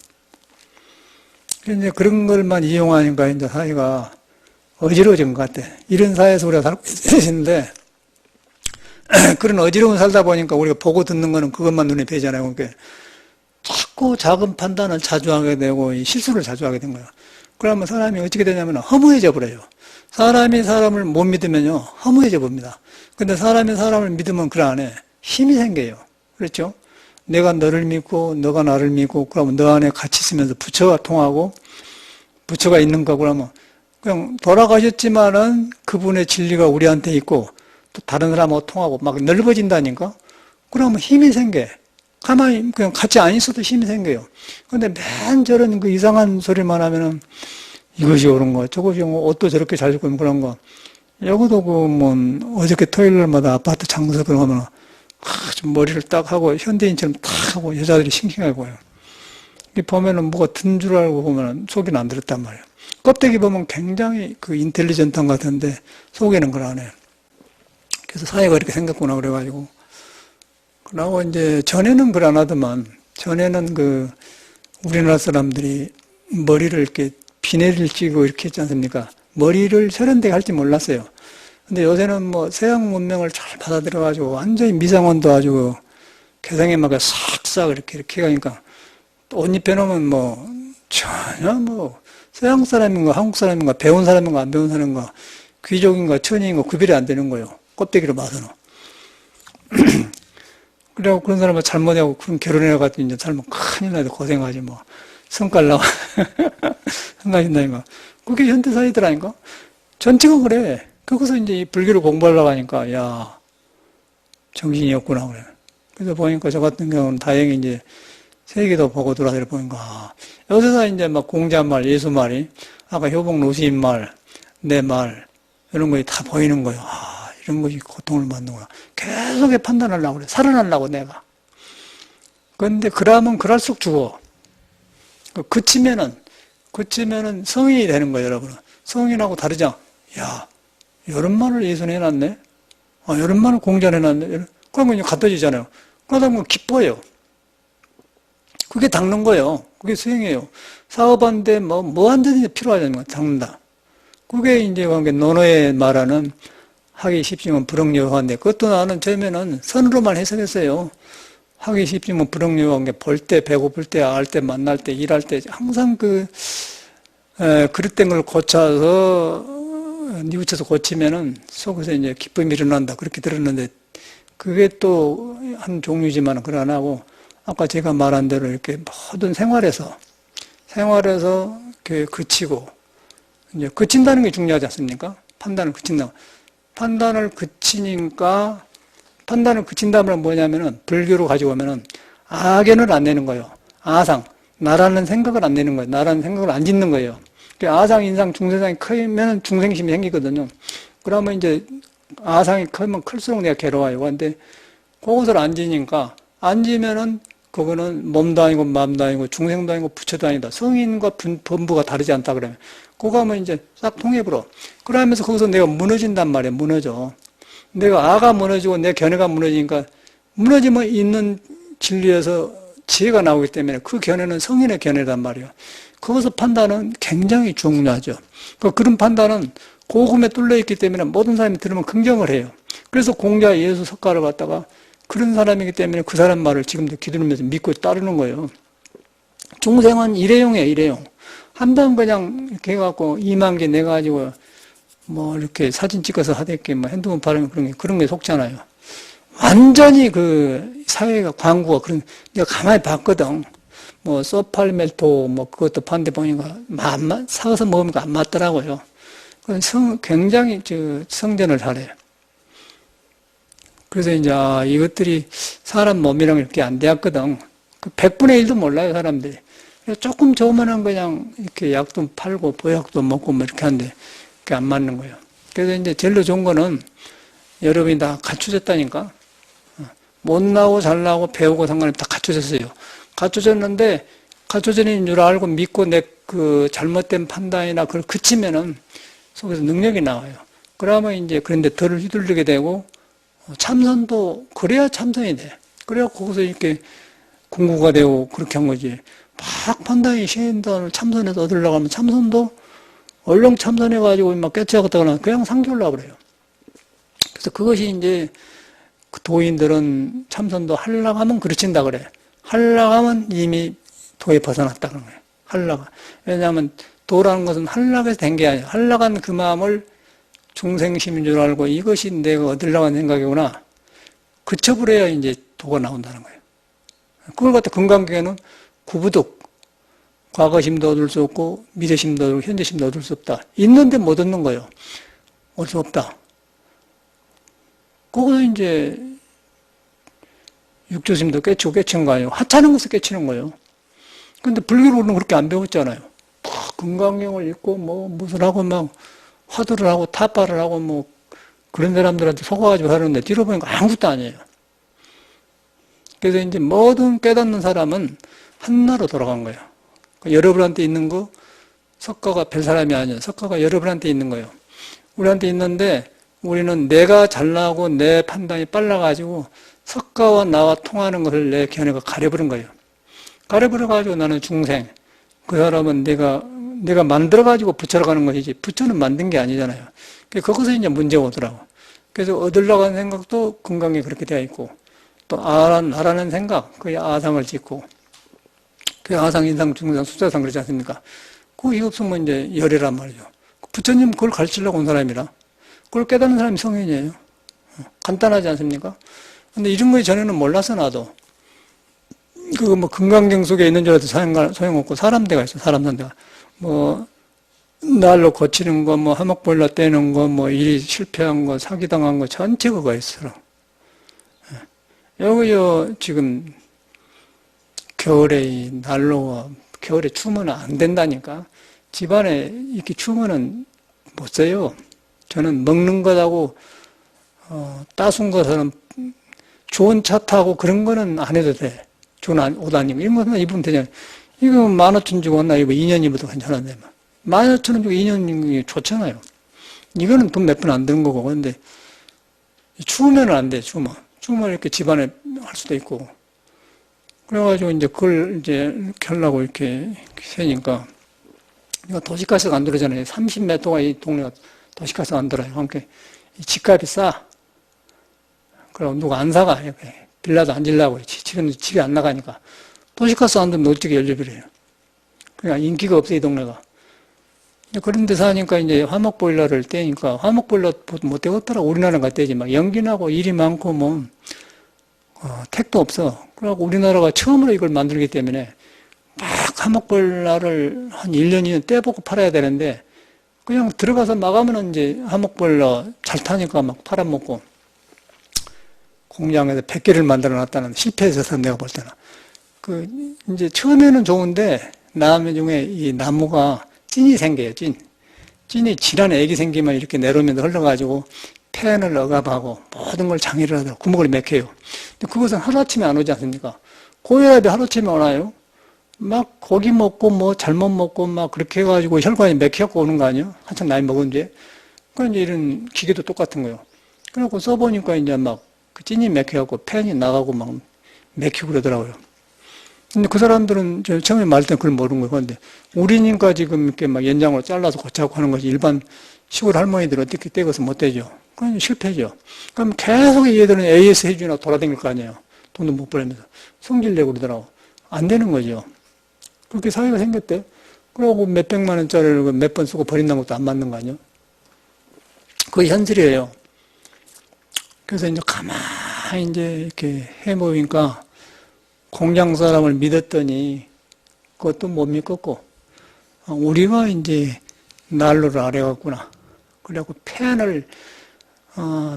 Speaker 1: 이제 그런 걸만 이용하니까 이제 사회가 어지러워진 것 같아. 이런 사회에서 우리가 살고 있는데, 그런 어지러운 살다 보니까 우리가 보고 듣는 거는 그것만 눈에 뵈잖아요. 그러니까 자꾸 작은 판단을 자주 하게 되고 실수를 자주 하게 된 거예요. 그러면 사람이 어떻게 되냐면 허무해져 버려요. 사람이 사람을 못 믿으면요, 허무해져 봅니다. 근데 사람이 사람을 믿으면 그 안에 힘이 생겨요. 그렇죠? 내가 너를 믿고 너가 나를 믿고 그러면 너 안에 같이 있으면서 부처가 통하고 부처가 있는 거 그러면 그냥 돌아가셨지만은 그분의 진리가 우리한테 있고 또 다른 사람하고 통하고 막 넓어진다니까? 그러면 힘이 생겨. 가만히 그냥 같이 안 있어도 힘이 생겨요. 근데 맨 저런 그 이상한 소리만 하면은 이것이 옳은 거, 저것이 옳은 거, 옷도 저렇게 잘 입고 그런 거. 여기도 그 뭐 어저께 토요일마다 아파트 장석을 하면 좀 머리를 딱 하고 현대인처럼 딱 하고 여자들이 싱싱하게 보여요. 이 보면은 뭐가 든 줄 알고 보면은 속이는 안 들었단 말이에요. 껍데기 보면 굉장히 그 인텔리전트한 것 같은데 속에는 그걸 안 해요. 그래서 사회가 이렇게 생겼구나 그래가지고. 그러고 이제 전에는 그걸 안 하더만, 전에는 그 우리나라 사람들이 머리를 이렇게 비내를 찌고 이렇게 했지 않습니까? 머리를 세련되게 할지 몰랐어요. 근데 요새는 뭐 서양 문명을 잘 받아들여가지고 완전히 미상원도 아주 개성에 맞게 싹싹 이렇게 가니까 옷 입혀놓으면 뭐 전혀 뭐 서양 사람인가 한국 사람인가 배운 사람인가 안 배운 사람인가 귀족인가 천인인가 구별이 안 되는 거예요. 껍데기로 봐서는. 그래갖고 그런 사람은 잘못하고 그런 결혼해가지고 이제 살면 큰일 나도 고생하지 뭐. 성깔 나와. 성깔인다니까. 그게 현대사회더라니까. 전체가 그래. 거기서 이제 이 불교를 공부하려고 하니까, 야, 정신이 없구나, 그래. 그래서 보니까 저 같은 경우는 다행히 이제 세계도 보고 돌아다니 보니까, 여기서 이제 막 공자말, 예수말이, 아까 효복 노시인 말, 내 말, 이런 것이 다 보이는 거예요. 아, 이런 것이 고통을 받는구나. 계속 판단하려고 그래. 살아나려고 내가. 그런데 그러면 그럴수록 죽어. 그치면은 성인이 되는 거예요, 여러분. 성인하고 다르죠? 야, 이런 말을 예선해놨네? 이런 말을 공전해놨네? 그러면 이제 갖다 주잖아요. 그러다 보면 기뻐요. 그게 닦는 거예요. 그게 수행이에요. 사업한데 뭐 한 데든지 필요하다는 거 닦는다. 그게 이제 논어에 말하는 하기 쉽지만 불응요한데, 그것도 나는 처음에는 선으로만 해석했어요. 하기 쉽지만 불응요한 게 볼 때, 배고플 때, 알 때, 만날 때, 일할 때, 항상 그릇된 걸 고쳐서, 뉘우쳐서 고치면은 속에서 이제 기쁨이 일어난다. 그렇게 들었는데, 그게 또 한 종류지만 그걸 안 하고, 아까 제가 말한 대로 이렇게 모든 생활에서 그치고, 이제 그친다는 게 중요하지 않습니까? 판단을 그친다. 판단을 그친다면 뭐냐면은, 불교로 가지고 오면은, 악연을 안 내는 거예요. 아상. 나라는 생각을 안 내는 거예요. 나라는 생각을 안 짓는 거예요. 아상, 인상, 중생상이 크면 중생심이 생기거든요. 그러면 이제, 아상이 크면 클수록 내가 괴로워요. 근데, 그것을 안 지니까, 안 지면은, 그거는 몸도 아니고, 마음도 아니고, 중생도 아니고, 부처도 아니다. 성인과 본부가 다르지 않다 그러면. 그거 하면 이제 싹 통해버려. 그러면서 거기서 내가 무너진단 말이에요. 무너져. 내가 아가 무너지고 내 견해가 무너지니까 무너지면 있는 진리에서 지혜가 나오기 때문에 그 견해는 성인의 견해란 말이에요. 거기서 판단은 굉장히 중요하죠. 그런 판단은 고금에 뚫려 있기 때문에 모든 사람이 들으면 긍정을 해요. 그래서 공자 예수 석가를 갖다가 그런 사람이기 때문에 그 사람 말을 지금도 기도하면서 믿고 따르는 거예요. 중생은 일회용이에요, 일회용. 한 번 그냥 이렇게 해갖고 2만 개 내가지고 뭐 이렇게 사진 찍어서 하대께 뭐 핸드폰 바르면 그런 게 속잖아요. 완전히 그 사회가 광고가 그런, 내가 가만히 봤거든. 뭐 소팔멜토 뭐 그것도 봤는데 보니까 사서 먹으니까 안 맞더라고요. 굉장히 성전을 잘해요. 그래서 이제 이것들이 사람 몸이랑 이렇게 안 되었거든. 그 100분의 1도 몰라요, 사람들이. 조금 좋으면은 그냥 이렇게 약도 팔고 보약도 먹고 뭐 이렇게 하는데 그게 안 맞는 거예요. 그래서 이제 제일로 좋은 거는 여러분이 다 갖춰졌다니까. 못나고 잘나고 배우고 상관없이 다 갖춰졌어요. 갖춰졌는데 갖춰진 줄 알고 믿고 내 그 잘못된 판단이나 그걸 그치면은 속에서 능력이 나와요. 그러면 이제 그런데 덜 휘둘리게 되고, 참선도 그래야 참선이 돼. 그래야 거기서 이렇게 공부가 되고 그렇게 한 거지. 막 판단이 시인단을 참선해서 얻으려고 하면 참선도 얼렁 참선해가지고 막 깨치하겠다거나 그냥 상기하려고 그래요. 그래서 그것이 이제 그 도인들은 참선도 하려고 하면 그르친다 그래. 하려고 하면 이미 도에 벗어났다는 거예요. 하려고. 왜냐하면 도라는 것은 하려고 해서 된 게 아니야. 하려고 한 그 마음을 중생심인 줄 알고 이것이 내가 얻으려고 하는 생각이구나. 그쳐버려야 이제 도가 나온다는 거예요. 그걸 갖다 금강경에는 구부득, 과거심도 얻을 수 없고, 미래심도 얻을, 현재심도 얻을 수 없다. 있는데 못 얻는 거예요. 얻을 수 없다. 그거는 이제, 육조심도 깨치는 거 아니에요. 하찮은 것을 깨치는 거예요. 근데 불교로는 그렇게 안 배웠잖아요. 금강경을 읽고, 무슨 하고 막, 화두를 하고, 타파를 하고, 그런 사람들한테 속아가지고 하는데, 뒤로 보니까 아무것도 아니에요. 그래서 이제 모든 깨닫는 사람은 한나로 돌아간 거예요. 여러분한테 있는 거, 석가가 별 사람이 아니에요. 석가가 여러분한테 있는 거예요. 우리한테 있는데, 우리는 내가 잘나고 내 판단이 빨라가지고, 석가와 나와 통하는 것을 내 견해가 가려버린 거예요. 가려버려가지고 나는 중생. 그 사람은 내가 만들어가지고 부처로 가는 것이지, 부처는 만든 게 아니잖아요. 거기서 이제 문제가 오더라고. 그래서 얻으려고 하는 생각도 금강에 그렇게 되어 있고, 또 아라는 생각, 그게 아상을 짓고, 그 아상, 인상, 중상, 수자상 그러지 않습니까? 그게 없으면 이제 열애란 말이죠. 부처님 그걸 가르치려고 온 사람이라. 그걸 깨닫는 사람이 성인이에요. 간단하지 않습니까? 근데 이런 거 전에는 몰라서 나도. 그거 금강경 속에 있는 줄 알아도 소용없고, 사람대가 있어, 사람대가. 날로 거치는 거, 하목볼라 떼는 거, 일이 실패한 거, 사기당한 거, 전체 그거 있어. 여기요, 지금, 겨울에 난로와, 겨울에 추우면 안 된다니까. 집안에 이렇게 추우면은 못 써요. 저는 먹는 것하고, 따순 것은 좋은 차 타고 그런 거는 안 해도 돼. 좋은 옷 안 입고. 이런 거는 입으면 되잖아요. 이거 15,000원 주고 나 이거 2년 입어도 괜찮은데, 15,000원 주고 2년 입는 게 좋잖아요. 이거는 돈 몇 푼 안 드는 거고. 근데, 추우면 안 돼, 추우면. 추우면 이렇게 집안에 할 수도 있고. 그래가지고 이제 그걸 이제 하려고 이렇게 세니까. 이거 도시가스가 안 들어오잖아요. 30몇 도가 이 동네가 도시가스가 안 들어요. 그러니까 집값이 싸. 그럼 누가 안 사가. 이렇게. 빌라도 안 질라고. 집이 안 나가니까. 도시가스 안 들면 어떻게 열려버려요. 그냥 인기가 없어, 이 동네가. 그런 데 사니까 이제 화목보일러를 떼니까, 화목보일러 못 떼었더라. 우리나라가 떼지. 막 연기 나고 일이 많고 택도 없어. 그래갖고 우리나라가 처음으로 이걸 만들기 때문에 막 화목보일러를 한 1년, 2년 떼보고 팔아야 되는데, 그냥 들어가서 막으면 이제 화목보일러 잘 타니까 막 팔아먹고, 공장에서 100개를 만들어 놨다는 실패해서 내가 볼 때는. 이제 처음에는 좋은데, 나중에 이 나무가 찐이 생겨요, 찐. 찐이 지난 액이 생기면 이렇게 내려오면서 흘러가지고 팬을 억압하고 모든 걸 장애를 하더라고. 구멍을 맥혀요. 근데 그것은 하루아침에 안 오지 않습니까? 고혈압이 하루아침에 오나요? 막 고기 먹고 잘못 먹고 막 그렇게 해가지고 혈관이 맥혀갖고 오는 거 아니에요? 한참 나이 먹은 뒤에. 그러니까 이제 이런 기계도 똑같은 거예요. 그래갖고 써보니까 이제 막 그 찐이 맥혀갖고 팬이 나가고 막 맥히고 그러더라고요. 근데 그 사람들은 처음에 말할 때는 그걸 모르는 거예요. 근데 우리니까 지금 이렇게 막 연장으로 잘라서 고치고 하는 것이 일반 시골 할머니들 어떻게 떼고서 못 떼죠. 그럼 실패죠. 그럼 계속 얘들은 AS 해주나 돌아다닐 거 아니에요. 돈도 못 벌면서. 성질 내고 그러더라고. 안 되는 거죠. 그렇게 사회가 생겼대. 그러고 몇백만 원짜리를 몇 번 쓰고 버린다는 것도 안 맞는 거 아니에요. 그게 현실이에요. 그래서 이제 가만히 이제 이렇게 해보니까 공장 사람을 믿었더니 그것도 못 믿겠고, 우리가 이제 난로를 아래갔구나. 그래갖고 팬을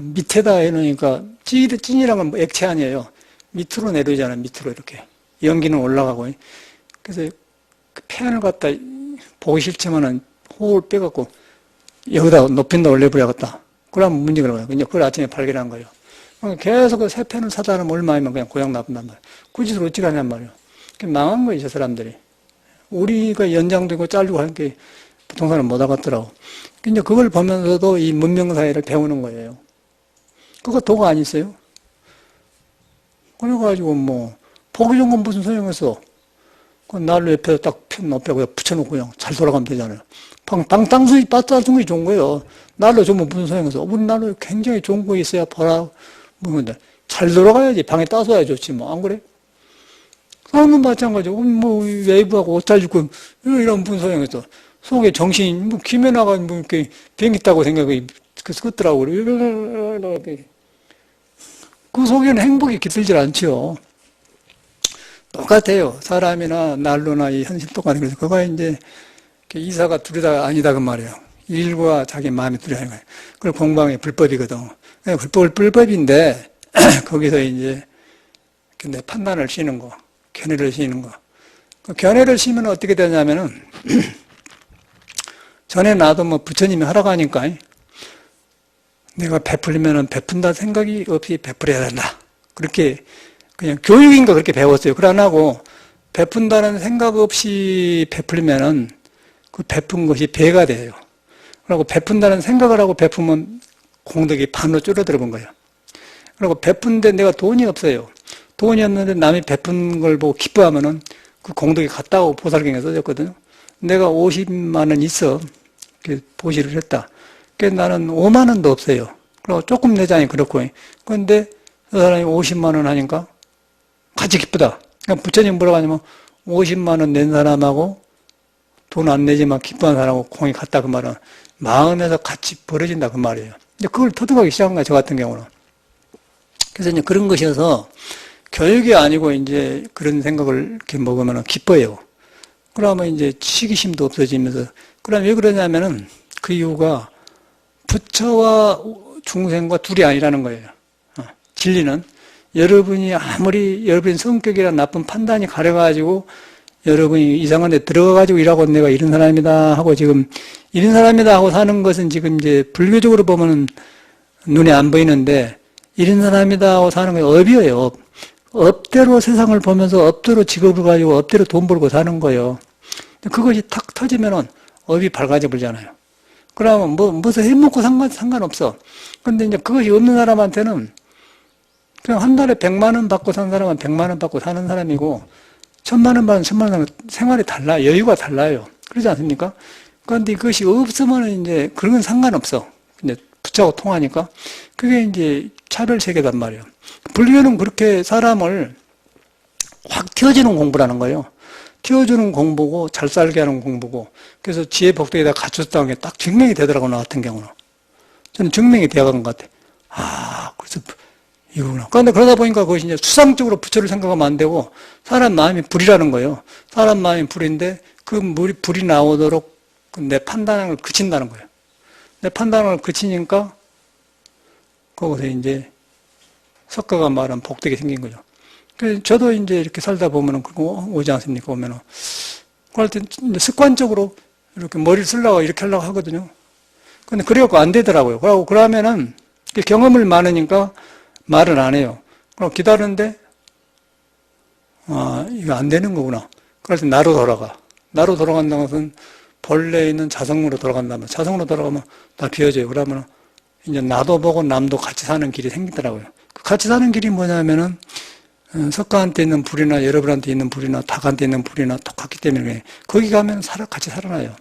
Speaker 1: 밑에다 해놓으니까 찐이란 건 액체 아니에요. 밑으로 내려오잖아요. 밑으로 이렇게 연기는 올라가고. 그래서 그 팬을 갖다 보기 싫지만은 호흡을 빼갖고 여기다 높인다 올려버려야겠다. 그러면 문제가 나와요. 그걸 아침에 발견한 거예요. 계속 그 새 팬을 사다 놓으면 얼마이면 그냥 고장 나쁜단 말이에요. 그 짓을 어찌 하냔 말이에요. 망한 거예요, 저 사람들이. 우리가 연장되고 잘리고 하는 게 보통 사람 못 알아듣더라고. 이제 그걸 보면서도 이 문명사회를 배우는 거예요. 그거 도가 아니었어요? 그래가지고 뭐, 보기 좋은 건 무슨 소용있어? 그 난로 옆에 딱 편 옆에 그냥 붙여놓고 그냥 잘 돌아가면 되잖아요. 땅수이 빠따준 게 좋은 거예요. 난로 좋으면 무슨 소용있어? 우리 난로 굉장히 좋은 거 있어야 보라. 뭐, 잘 돌아가야지. 방에 따서야 좋지, 뭐. 안 그래? 사람은 마찬가지고, 뭐, 웨이브하고 옷 잘 입고, 이런 무슨 소용있어? 속에 정신이, 뭐, 김에 나가, 뭐, 이렇게 비행기 타고 생각이, 끄더라고. 그 속에는 행복이 깃들질 않죠. 똑같아요. 사람이나 난로나 이 현실 똑같은 거죠. 그거 이제, 이사가 둘이다 아니다 그 말이에요. 일과 자기 마음이 둘이 하는 거예요. 그걸 공방이 불법이거든. 불법인데, 거기서 이제, 내 판단을 씌는 거, 견해를 씌는 거. 그 견해를 씌면 어떻게 되냐면은, 전에 나도 뭐 부처님이 하라고 하니까, 내가 베풀리면은 베푼다 생각이 없이 베풀어야 된다. 그렇게, 그냥 교육인가 그렇게 배웠어요. 그래 안 하고, 베푼다는 생각 없이 베풀면은, 그 베푼 것이 배가 돼요. 그리고 베푼다는 생각을 하고 베푸면 공덕이 반으로 줄어들어 본 거예요. 그리고 베푼데 내가 돈이 없어요. 돈이 없는데 남이 베푼 걸 보고 기뻐하면은 그 공덕이 같다고 보살경에 써졌거든요. 내가 50만 원 있어. 보시를 했다. 그래서 나는 5만 원도 없어요. 그리고 조금 내자니 그렇고. 그런데 그 사람이 50만 원 하니까 같이 기쁘다. 그러니까 부처님 뭐라고 하냐면 50만 원 낸 사람하고 돈 안 내지만 기뻐하는 사람하고 공이 같다 그 말은 마음에서 같이 벌어진다 그 말이에요. 근데 그걸 터득하기 시작한 거야, 저 같은 경우는. 그래서 이제 그런 것이어서 교육이 아니고 이제 그런 생각을 이렇게 먹으면 기뻐요. 그러면 이제 시기심도 없어지면서, 그럼 왜 그러냐면은 그 이유가 부처와 중생과 둘이 아니라는 거예요. 진리는 여러분이 아무리 여러분 성격이란 나쁜 판단이 가려가지고 여러분이 이상한 데 들어가가지고 일하고 내가 이런 사람이다 하고 지금 이런 사람이다 하고 사는 것은 지금 이제 불교적으로 보면은 눈에 안 보이는데 이런 사람이다 하고 사는 게 업이에요, 업. 업대로 세상을 보면서 업대로 직업을 가지고 업대로 돈 벌고 사는 거예요. 그것이 탁 터지면은 업이 밝아져 버리잖아요. 그러면 무슨 해먹고 상관없어. 근데 이제 그것이 없는 사람한테는 그냥 한 달에 100만 원 받고 사는 사람은 100만 원 받고 사는 사람이고 1000만 원 받는 1000만 원 생활이 달라요. 여유가 달라요. 그러지 않습니까? 그런데 그것이 없으면 이제 그런 건 상관없어. 근데 부처하고 통하니까 그게 이제 차별 세계단 말이에요. 불교는 그렇게 사람을 확 튀어주는 공부라는 거예요. 튀어주는 공부고 잘 살게 하는 공부고 그래서 지혜 복덕에다 갖췄다는 게 딱 증명이 되더라고요. 나 같은 경우는. 저는 증명이 되어간 것 같아요. 그래서 이거구나. 그런데 그러다 보니까 그것이 이제 수상적으로 부처를 생각하면 안 되고 사람 마음이 불이라는 거예요. 사람 마음이 불인데 그 불이 나오도록 내 판단을 그친다는 거예요. 내 판단을 그치니까 거기서 이제 석가가 말한 복덕이 생긴 거죠. 그래서 저도 이제 이렇게 살다 보면은 그거 오지 않습니까? 오면은. 그럴 때 습관적으로 이렇게 머리를 쓰려고 이렇게 하려고 하거든요. 근데 그래갖고 안 되더라고요. 그러면은 경험을 많으니까 말을 안 해요. 그럼 기다리는데, 이거 안 되는 거구나. 그래서 나로 돌아가. 나로 돌아간다는 것은 본래 있는 자성으로 돌아간다면, 자성으로 돌아가면 다 비워져요. 그러면 이제 나도 보고 남도 같이 사는 길이 생기더라고요. 같이 사는 길이 뭐냐면은, 석가한테 있는 불이나 여러분한테 있는 불이나 닭한테 있는 불이나 똑같기 때문에 거기 가면 같이 살아나요.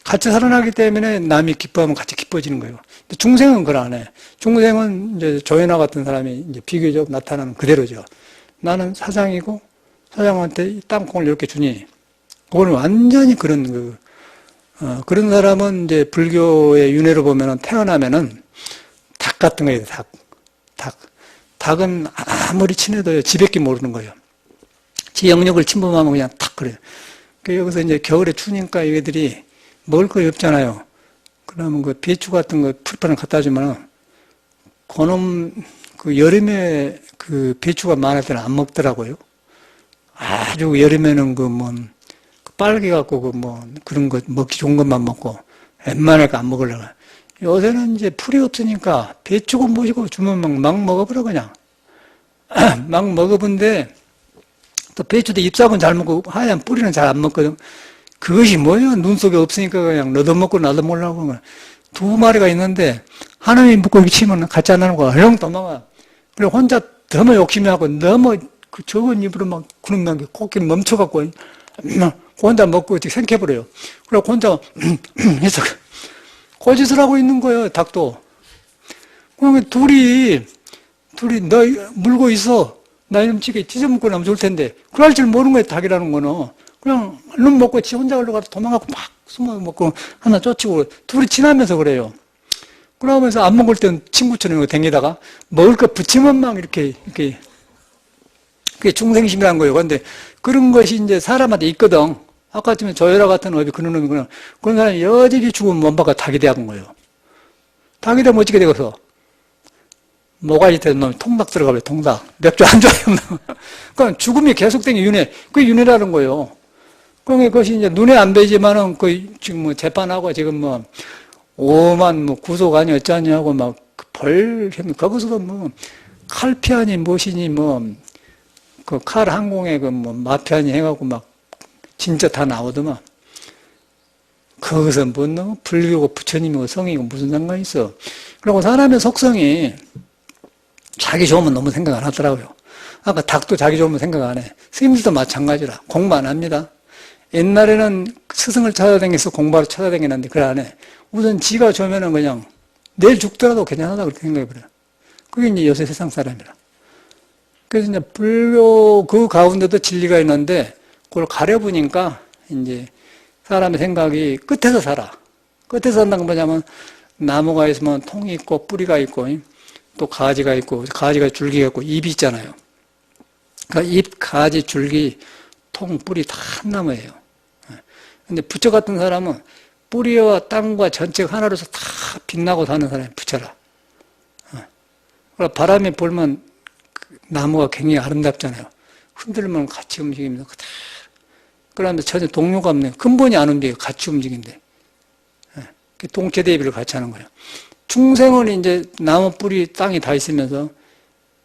Speaker 1: 같이 살아나기 때문에 남이 기뻐하면 같이 기뻐지는 거예요. 근데 중생은 그걸 안 해. 중생은 이제 조연아 같은 사람이 이제 비교적 나타나는 그대로죠. 나는 사장이고 사장한테 땅콩을 이렇게 주니 그거는 완전히 그런 그런 사람은 이제 불교의 윤회로 보면은 태어나면은 닭 같은 거예요. 닭은 아무리 친해도 지밖에 모르는 거예요. 지 영역을 침범하면 그냥 탁 그래요. 여기서 이제 겨울에 추우니까 얘들이 먹을 거 없잖아요. 그러면 그 배추 같은 거 풀판을 갖다 주면은 그놈 여름에 그 배추가 많을 때는 안 먹더라고요. 아주 여름에는 빨개 갖고 그런 거 먹기 좋은 것만 먹고 웬만할 거 안 먹으려고. 요새는 이제 풀이 없으니까 배추고 뭐시고 주면 막 먹어버려 그냥. 막 먹어본데 또 배추도 잎사귀는 잘 먹고 하얀 뿌리는 잘 안 먹거든. 그것이 뭐야? 눈 속에 없으니까 그냥 너도 먹고 나도 몰라고. 두 마리가 있는데, 하나님이 묶고 이렇게 치면 같이 안 하는 거야. 형 도망가. 그리고 혼자 너무 욕심이 하고, 너무 그 적은 입으로 막 구름난 게 코끼리 멈춰갖고, 혼자 먹고 생겨버려요. 그리고 혼자, 해서, 거짓을 하고 있는 거예요, 닭도. 그러면 둘이 너 물고 있어. 나 이놈 찌개 찢어먹고 나면 좋을 텐데. 그럴 줄 모르는 거예요, 닭이라는 거는. 그냥 얼른 먹고 지 혼자 올라가서 도망가고 막 숨어 먹고 하나 쫓치고 둘이 지나면서 그래요. 그러면서 안 먹을 때는 친구처럼 댕기다가 먹을 거 붙이면 막 이렇게 그게 중생심이라는 거예요. 그런데 그런 것이 이제 사람한테 있거든. 아까 지금 조여라 같은 업이 그런 놈이구나. 그런 사람이 여지기 죽으면 뭔가가 닭이 되는 거예요. 닭이 되면 어떻게 되겠어? 모가지 되는 놈이 통닭 들어가버려, 통닭. 맥주 안 좋아요. 그러니까 죽음이 계속된 게 윤회. 그게 윤회라는 거예요. 그러니까 그것이 이제 눈에 안 보이지만은 그 지금 뭐 재판하고 지금 뭐 오만 뭐 구속아니 어쩌니 하고 막 거기서도 뭐 칼피아니 무엇이니 뭐 그 칼 항공에 그 뭐 마피아니 해갖고 막 진짜 다 나오더만. 거기서 뭐 너 불교고 부처님이고 성이고 무슨 상관이 있어. 그리고 사람의 속성이 자기 좋으면 너무 생각 안 하더라고요. 아까 닭도 자기 좋으면 생각 안 해. 스님들도 마찬가지라. 공부 안 합니다. 옛날에는 스승을 찾아다니면서 공부하러 찾아다니는데 그걸 안 해. 우선 지가 좋으면은 그냥 내일 죽더라도 괜찮하다 그렇게 생각해버려요. 그게 이제 요새 세상 사람이라. 그래서 이제 불교 그 가운데도 진리가 있는데 그걸 가려보니까 이제 사람의 생각이 끝에서 살아. 끝에서 산다는 건 뭐냐면 나무가 있으면 통이 있고 뿌리가 있고 또 가지가 있고 가지가 줄기가 있고 잎이 있잖아요. 그러니까 잎, 가지, 줄기, 통, 뿌리 다 한 나무예요. 근데 부처 같은 사람은 뿌리와 땅과 전체가 하나로서 다 빛나고 사는 사람이 부처라. 바람이 불면 나무가 굉장히 아름답잖아요. 흔들면 같이 움직이면서 그대로. 그런데 전혀 동료가 없네요. 근본이 안 움직여요. 같이 움직인대. 동체대비를 같이 하는 거예요. 중생은 이제 나무 뿌리 땅이 다 있으면서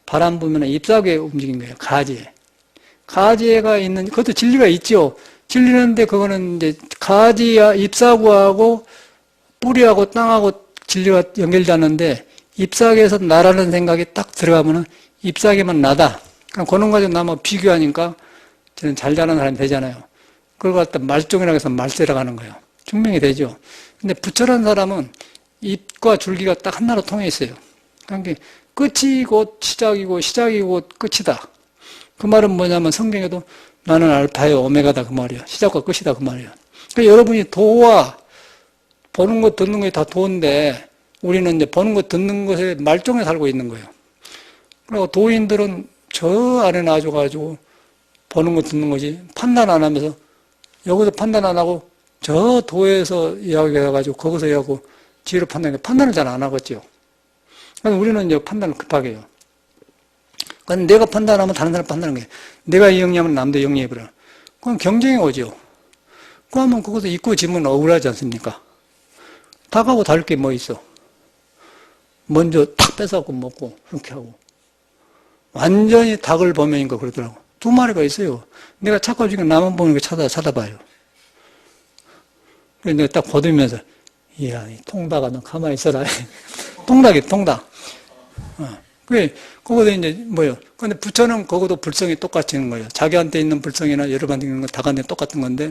Speaker 1: 바람 불면 잎사귀에 움직인 거예요. 가지에. 가지가 있는, 그것도 진리가 있죠. 진리는데 그거는 이제 가지와 잎사귀하고 뿌리하고 땅하고 진리가 연결되는데 잎사귀에서 나라는 생각이 딱 들어가면은 잎사귀만 나다. 그럼 그런 가지고 나무 비교하니까 저는 잘 자라는 사람이 되잖아요. 그걸 갖다 말종이라고 해서 말세라고 하는 거예요. 증명이 되죠. 근데 부처라는 사람은 잎과 줄기가 딱 하나로 통해 있어요. 그러니까 끝이 곧 시작이고 시작이 곧 끝이다. 그 말은 뭐냐면 성경에도 나는 알파요 오메가다 그 말이야. 시작과 끝이다 그 말이야. 그러니까 여러분이 도와 보는 것 듣는 것이 다 도인데 우리는 이제 보는 것 듣는 것에 말종에 살고 있는 거예요. 그리고 도인들은 저 안에 놔줘가지고 보는 것 듣는 것이 판단 안 하면서 여기서 판단 안 하고 저 도에서 이야기해가지고 거기서 이야기하고 지혜로 판단을 잘 안 하겠죠. 그러니까 우리는 이제 판단을 급하게 해요. 그러니까 내가 판단하면 다른 사람 판단하는 거예요. 내가 영리하면 남도 영리해버려. 그럼 경쟁이 오죠. 그러면 거기서 입고 지면 억울하지 않습니까? 닭하고 다를 게 뭐 있어? 먼저 탁 뺏어갖고 먹고 그렇게 하고 완전히 닭을 보면인가 그러더라고. 두 마리가 있어요. 내가 착각 중에 나만 보는 거 찾아봐요. 그래서 내가 딱 거두면서 이야, 이 통닭아, 너 가만히 있어라. 통닭. 그게, 거기서 이제, 뭐요. 근데 부처는 거기도 불성이 똑같이 있는 거예요. 자기한테 있는 불성이나 여러분한테 있는 건 닭한테 똑같은 건데,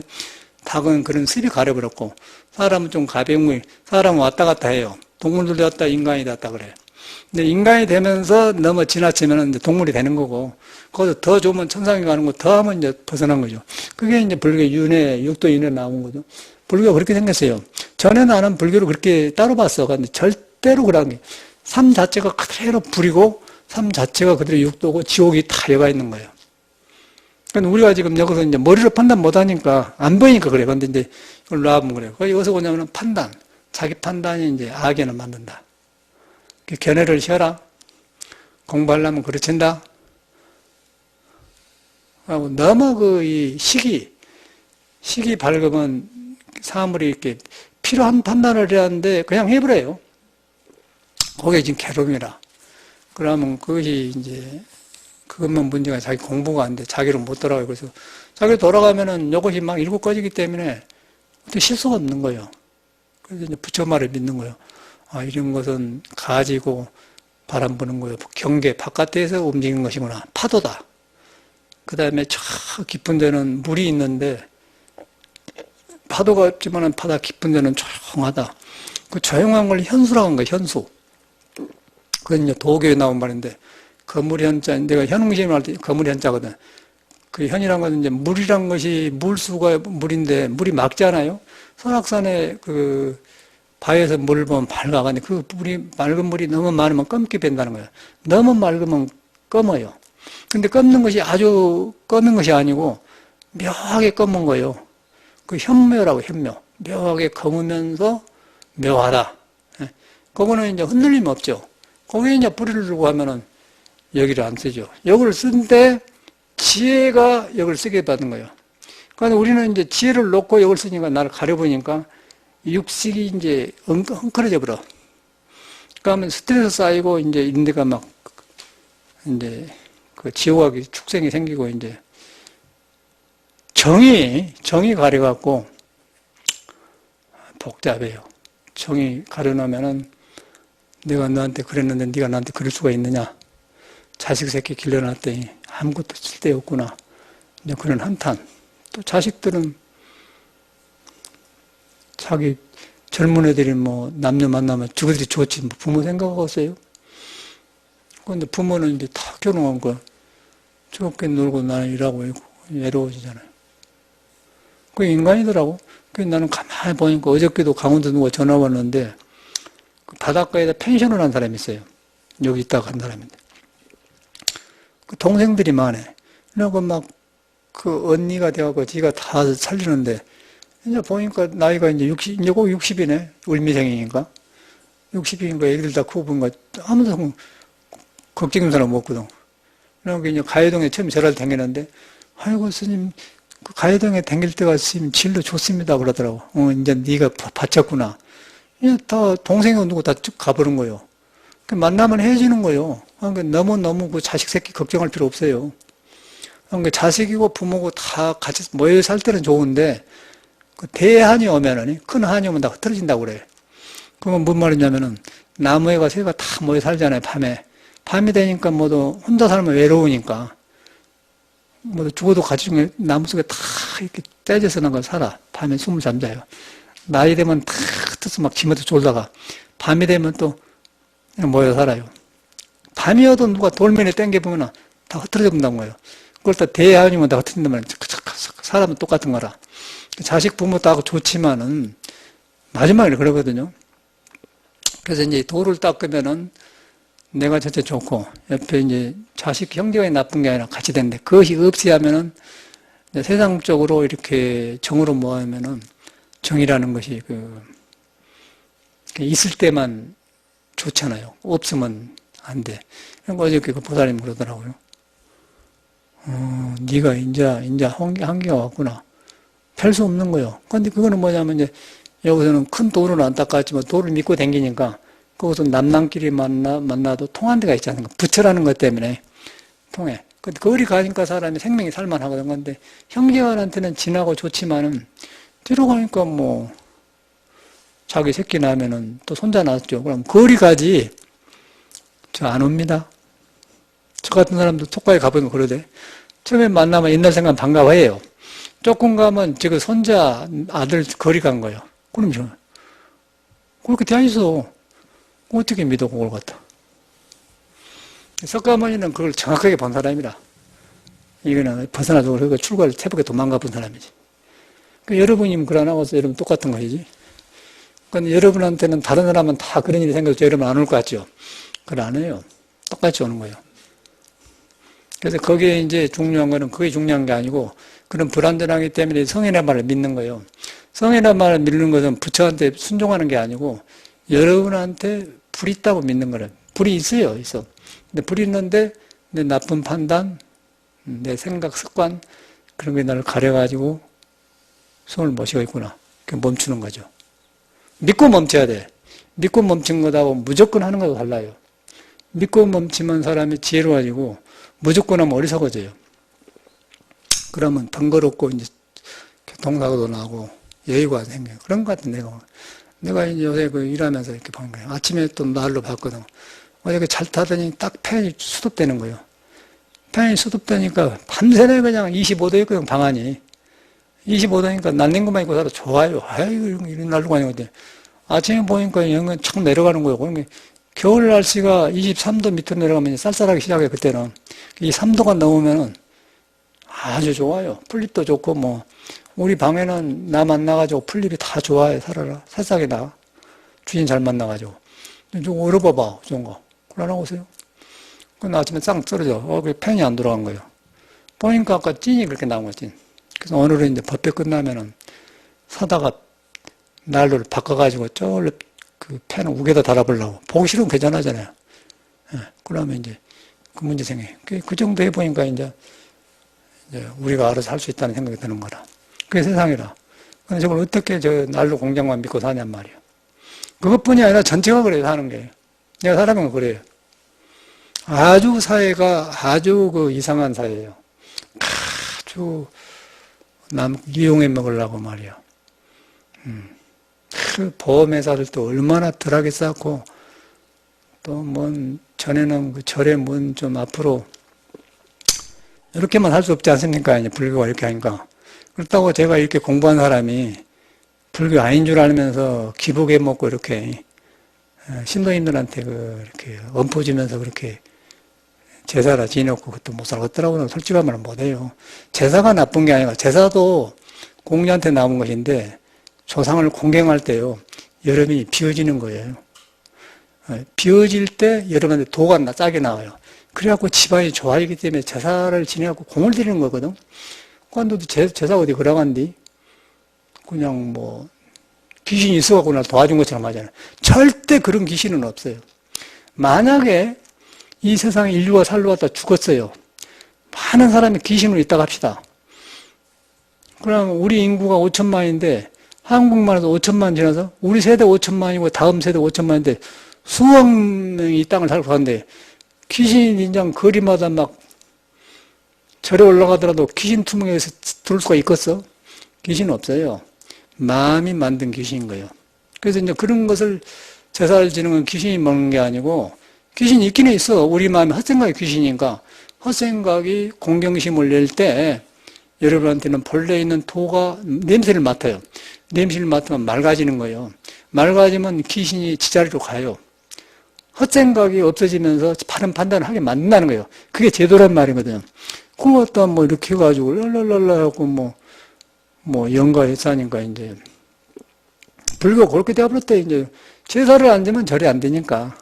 Speaker 1: 닭은 그런 습이 가려버렸고, 사람은 좀 가벼운 거예요. 사람은 왔다 갔다 해요. 동물도 왔다, 인간이 됐다 그래요. 근데 인간이 되면서 너무 지나치면 이제 동물이 되는 거고, 거기서 더 좋으면 천상에 가는 거, 더 하면 이제 벗어난 거죠. 그게 이제 불교 윤회, 육도 윤회 나온 거죠. 불교가 그렇게 생겼어요. 전에 나는 불교를 그렇게 따로 봤어. 근데 절대로 그런 게, 삶 자체가 그대로 불이고, 삶 자체가 그대로 육도고, 지옥이 다 여가 있는 거예요. 그러니까 우리가 지금 여기서 이제 머리로 판단 못 하니까, 안 보이니까 그래. 근데 이제 이걸 놔보면 그래요. 여기서 뭐냐면 판단. 자기 판단이 이제 악에는 만든다. 견해를 쉬어라. 공부하려면 그르친다. 하고 너무 이 시기 밝으면 사물이 이렇게 필요한 판단을 해야 하는데 그냥 해버려요. 그게 지금 괴로움이라. 그러면 그것이 이제 그것만 문제가 자기 공부가 안 돼. 자기로 못 돌아가요. 그래서 자기로 돌아가면은 이것이 막 일곱 가지기 때문에 어떻게 실수가 없는 거예요. 그래서 이제 부처 말을 믿는 거예요. 아, 이런 것은 가지고 바람 부는 거예요. 경계, 바깥에서 움직이는 것이구나. 파도다. 그 다음에 저 깊은 데는 물이 있는데, 파도가 없지만 바다 깊은 데는 조용하다. 그 조용한 걸 현수라고 하는 거예요, 현수. 그건 이제 도교에 나온 말인데, 거물이 현자, 내가 현웅심을 할 때 거물이 현자거든. 그 현이란 것은 이제 물이란 것이 물수가 물인데, 물이 맑잖아요? 설악산에 그 바위에서 물을 보면 밝아가는데 그 물이, 맑은 물이 너무 많으면 검게 밴다는 거예요. 너무 맑으면 검어요. 근데 검는 것이 아주 검은 것이 아니고 묘하게 검은 거예요. 그 현묘라고, 현묘. 묘하게 검으면서 묘하다. 그거는 이제 흔들림이 없죠. 거기에 이제 뿌리를 두고 하면은 여기를 안 쓰죠. 여기를 쓴데 지혜가 여기를 쓰게 받은 거예요. 그러니까 우리는 이제 지혜를 놓고 여기를 쓰니까 나를 가려보니까 육식이 이제 헝클어져 버려. 그러면 스트레스 쌓이고 이제 인대가 막 이제 그 지옥하기 축생이 생기고 이제 정이 가려갖고 복잡해요. 정이 가려놓으면은 내가 너한테 그랬는데 네가 나한테 그럴 수가 있느냐. 자식 새끼 길러놨더니 아무것도 쓸데없구나. 이제 그런 한탄. 또 자식들은 자기 젊은 애들이 뭐 남녀 만나면 저들이 좋지 뭐 부모 생각하고 있어요. 그런데 부모는 이제 다 결혼한 거 저렇게 놀고 나는 일하고 있고 외로워지잖아요. 그게 인간이더라고. 그래서 나는 가만히 보니까 어저께도 강원도 누가 전화 왔는데 그 바닷가에다 펜션을 한 사람이 있어요. 여기 있다가 간 사람인데. 그 동생들이 많아. 그러고 막 그 언니가 되어갖고 지가 다 살리는데 이제 보니까 나이가 이제 60, 이제 꼭 60이네. 을미생이니까. 60이니까 애들 다 크고 보니까 아무도 걱정인 사람 없거든. 그러니까 이제 가해동에 처음 절을 댕기는데, 아이고, 스님, 그 가해동에 댕길 때가 스님 진로 좋습니다. 그러더라고. 이제 네가 바쳤구나. 이제 다 동생이 누구 다 쭉 가버린 거예요. 만나면 헤어지는 거예요. 그러니까 너무 그 자식 새끼 걱정할 필요 없어요. 그러니까 자식이고 부모고 다 같이 모여 살 때는 좋은데, 그 대한이 오면은, 큰 한이 오면 다 흩어진다고 그래요. 그러면 뭔 말이냐면은, 나무에가 새가 다 모여 살잖아요, 밤에. 밤이 되니까 모두 혼자 살면 외로우니까, 모두 죽어도 같이 중에 나무 속에 다 이렇게 떼져서 나가 살아. 밤에 숨을 잠자요. 나이 되면 다 흩어서 막 지면서 졸다가, 밤이 되면 또 모여 살아요. 밤이어도 누가 돌멩이 땡겨보면 다 흩어져 본다는 거예요. 그걸 다 대한이면 다 흩어진단 말이에요. 사람은 똑같은 거라. 자식 부모 따고 좋지만은 마지막에 그러거든요. 그래서 이제 도를 닦으면은 내가 전체 좋고 옆에 이제 자식 형제가 나쁜 게 아니라 같이 되는데 그것이 없이 하면은 세상적으로 이렇게 정으로 모으면은 정이라는 것이 그 있을 때만 좋잖아요. 없으면 안 돼. 그러니까 어저께 그 보살님 그러더라고요. 네가 이제 한계가 왔구나. 별 수 없는 거예요. 근데 그거는 뭐냐면 이제 여기서는 큰 돌을 안 닦았지만 돌을 믿고 댕기니까 거기서 남남끼리 만나도 통한 데가 있지 않습니까? 부처라는 것 때문에 통해. 근데 거리 가니까 사람이 생명이 살만하거든. 근데 형제간한테는 진하고 좋지만은 뒤로 가니까 뭐 자기 새끼 나면은 또 손자 낳았죠. 그럼 거리 가지 저 안 옵니다. 저 같은 사람도 톡가에 가보면 그러대. 처음에 만나면 옛날 생각 반가워해요. 조금 가면 지금 손자 아들 거리 간 거예요. 그럼 저 그렇게 돼 있어. 어떻게 믿어 그걸 갖다. 석가모니는 그걸 정확하게 본 사람이라. 이거는 벗어나서 그러고 출가를 태복에 도망가 본 사람이지. 그러니까 여러분이면 그러 나와서 여러분 똑같은 것이지. 근데 여러분한테는 다른 사람은 다 그런 일이 생겨서 여러분 안 올 것 같죠? 그걸 안 해요. 똑같이 오는 거예요. 그래서 거기에 이제 중요한 거는 그게 중요한 게 아니고 그런 불완전하기 때문에 성인의 말을 믿는 거예요. 성인의 말을 믿는 것은 부처한테 순종하는 게 아니고 여러분한테 불이 있다고 믿는 거예요. 불이 있어요. 있어. 근데 불이 있는데 내 나쁜 판단, 내 생각, 습관 그런 게 나를 가려가지고 손을 모시고 있구나. 멈추는 거죠. 믿고 멈춰야 돼. 믿고 멈춘 것하고 무조건 하는 것도 달라요. 믿고 멈추면 사람이 지혜로워지고 무조건 하면 어리석어져요. 그러면 번거롭고 이제 교통사고도 나고 여유가 생겨요. 그런 것 같은 내가 이제 요새 그 일하면서 이렇게 보는 거예요. 아침에 또 날로 봤거든. 어저께 잘 타더니 딱 팬이 수습되는 거예요. 팬이 수습되니까 밤새내 그냥 25도였거든, 방안이. 25도니까 날린 것만 입고 살아 좋아요. 아이고, 이런 날로 가는 건데. 아침에 보니까 영은 착 내려가는 거예요. 그러니까 겨울 날씨가 23도 밑으로 내려가면 쌀쌀하기 시작해요, 그때는. 이 3도가 넘으면은 아주 좋아요. 풀잎도 좋고, 뭐. 우리 방에는 나 만나가지고 풀잎이 다 좋아해, 살아라. 새싹이 나. 주인 잘 만나가지고. 좀 얼어봐봐, 좋은 거. 그러나 오세요. 그럼 아침에 싹 떨어져. 그 팬이 안 돌아간 거예요. 보니까 아까 찐이 그렇게 나온 거지. 그래서 오늘은 이제 법회 끝나면은 사다가 난로를 바꿔가지고 쫄 그 팬을 우에다 달아보려고. 보기 싫으면 괜찮아잖아요. 예, 그러면 이제 그 문제 생겨요. 그 정도 해보니까 이제 우리가 알아서 할 수 있다는 생각이 드는 거라. 그게 세상이라. 근데 저걸 어떻게 저 난로 공장만 믿고 사냔 말이에요. 그것뿐이 아니라 전체가 그래요, 사는 게. 내가 사람은 그래요. 아주 사회가 아주 그 이상한 사회예요. 아주 남 이용해 먹으려고 말이야. 그 보험회사들도 얼마나 덜하게 쌓고 또 뭔 전에는 그 절에 뭔 좀 앞으로 이렇게만 할 수 없지 않습니까? 이제 불교가 이렇게 하니까. 그렇다고 제가 이렇게 공부한 사람이 불교 아닌 줄 알면서 기복해 먹고 이렇게 신도인들한테 이렇게 엄포 주면서 그렇게 제사라 지내고 그것도 못 살겠더라고요. 솔직한 말은 못해요. 제사가 나쁜 게 아니라 제사도 공자한테 나온 것인데 조상을 공경할 때요. 여러분이 비워지는 거예요. 비워질 때 여러분한테 도가 짜게 나와요. 그래갖고 집안이 좋아지기 때문에 제사를 지내갖고 공을 들이는 거거든. 그런데도 제사 어디 그러간디? 그냥 뭐 귀신이 있어갖고 나 도와준 것처럼 하잖아요. 절대 그런 귀신은 없어요. 만약에 이 세상에 인류가 살러 왔다 죽었어요. 많은 사람이 귀신으로 있다고 합시다. 그럼 우리 인구가 5천만인데 한국만 해도 5천만 지나서 우리 세대 5천만이고 다음 세대 5천만인데 수억 명이 이 땅을 살고 가는데 귀신 인장 거리마다 막 절에 올라가더라도 귀신 투명에서 들을 수가 있겠어? 귀신은 없어요. 마음이 만든 귀신인 거예요. 그래서 이제 그런 것을 제사를 지는 건 귀신이 먹는 게 아니고 귀신이 있기는 있어. 우리 마음이 헛생각이 귀신이니까 헛생각이 공경심을 낼 때 여러분한테는 본래 있는 도가 냄새를 맡아요. 냄새를 맡으면 맑아지는 거예요. 맑아지면 귀신이 지자리로 가요. 헛생각이 없어지면서 바른 판단을 하게 만든다는 거예요. 그게 제도란 말이거든요. 그것도 뭐 이렇게 해가지고 랄랄랄라 하고 뭐 영가해사니까 이제 불교가 그렇게 되어버렸대. 이제 제사를 안 지면 절이 안 되니까.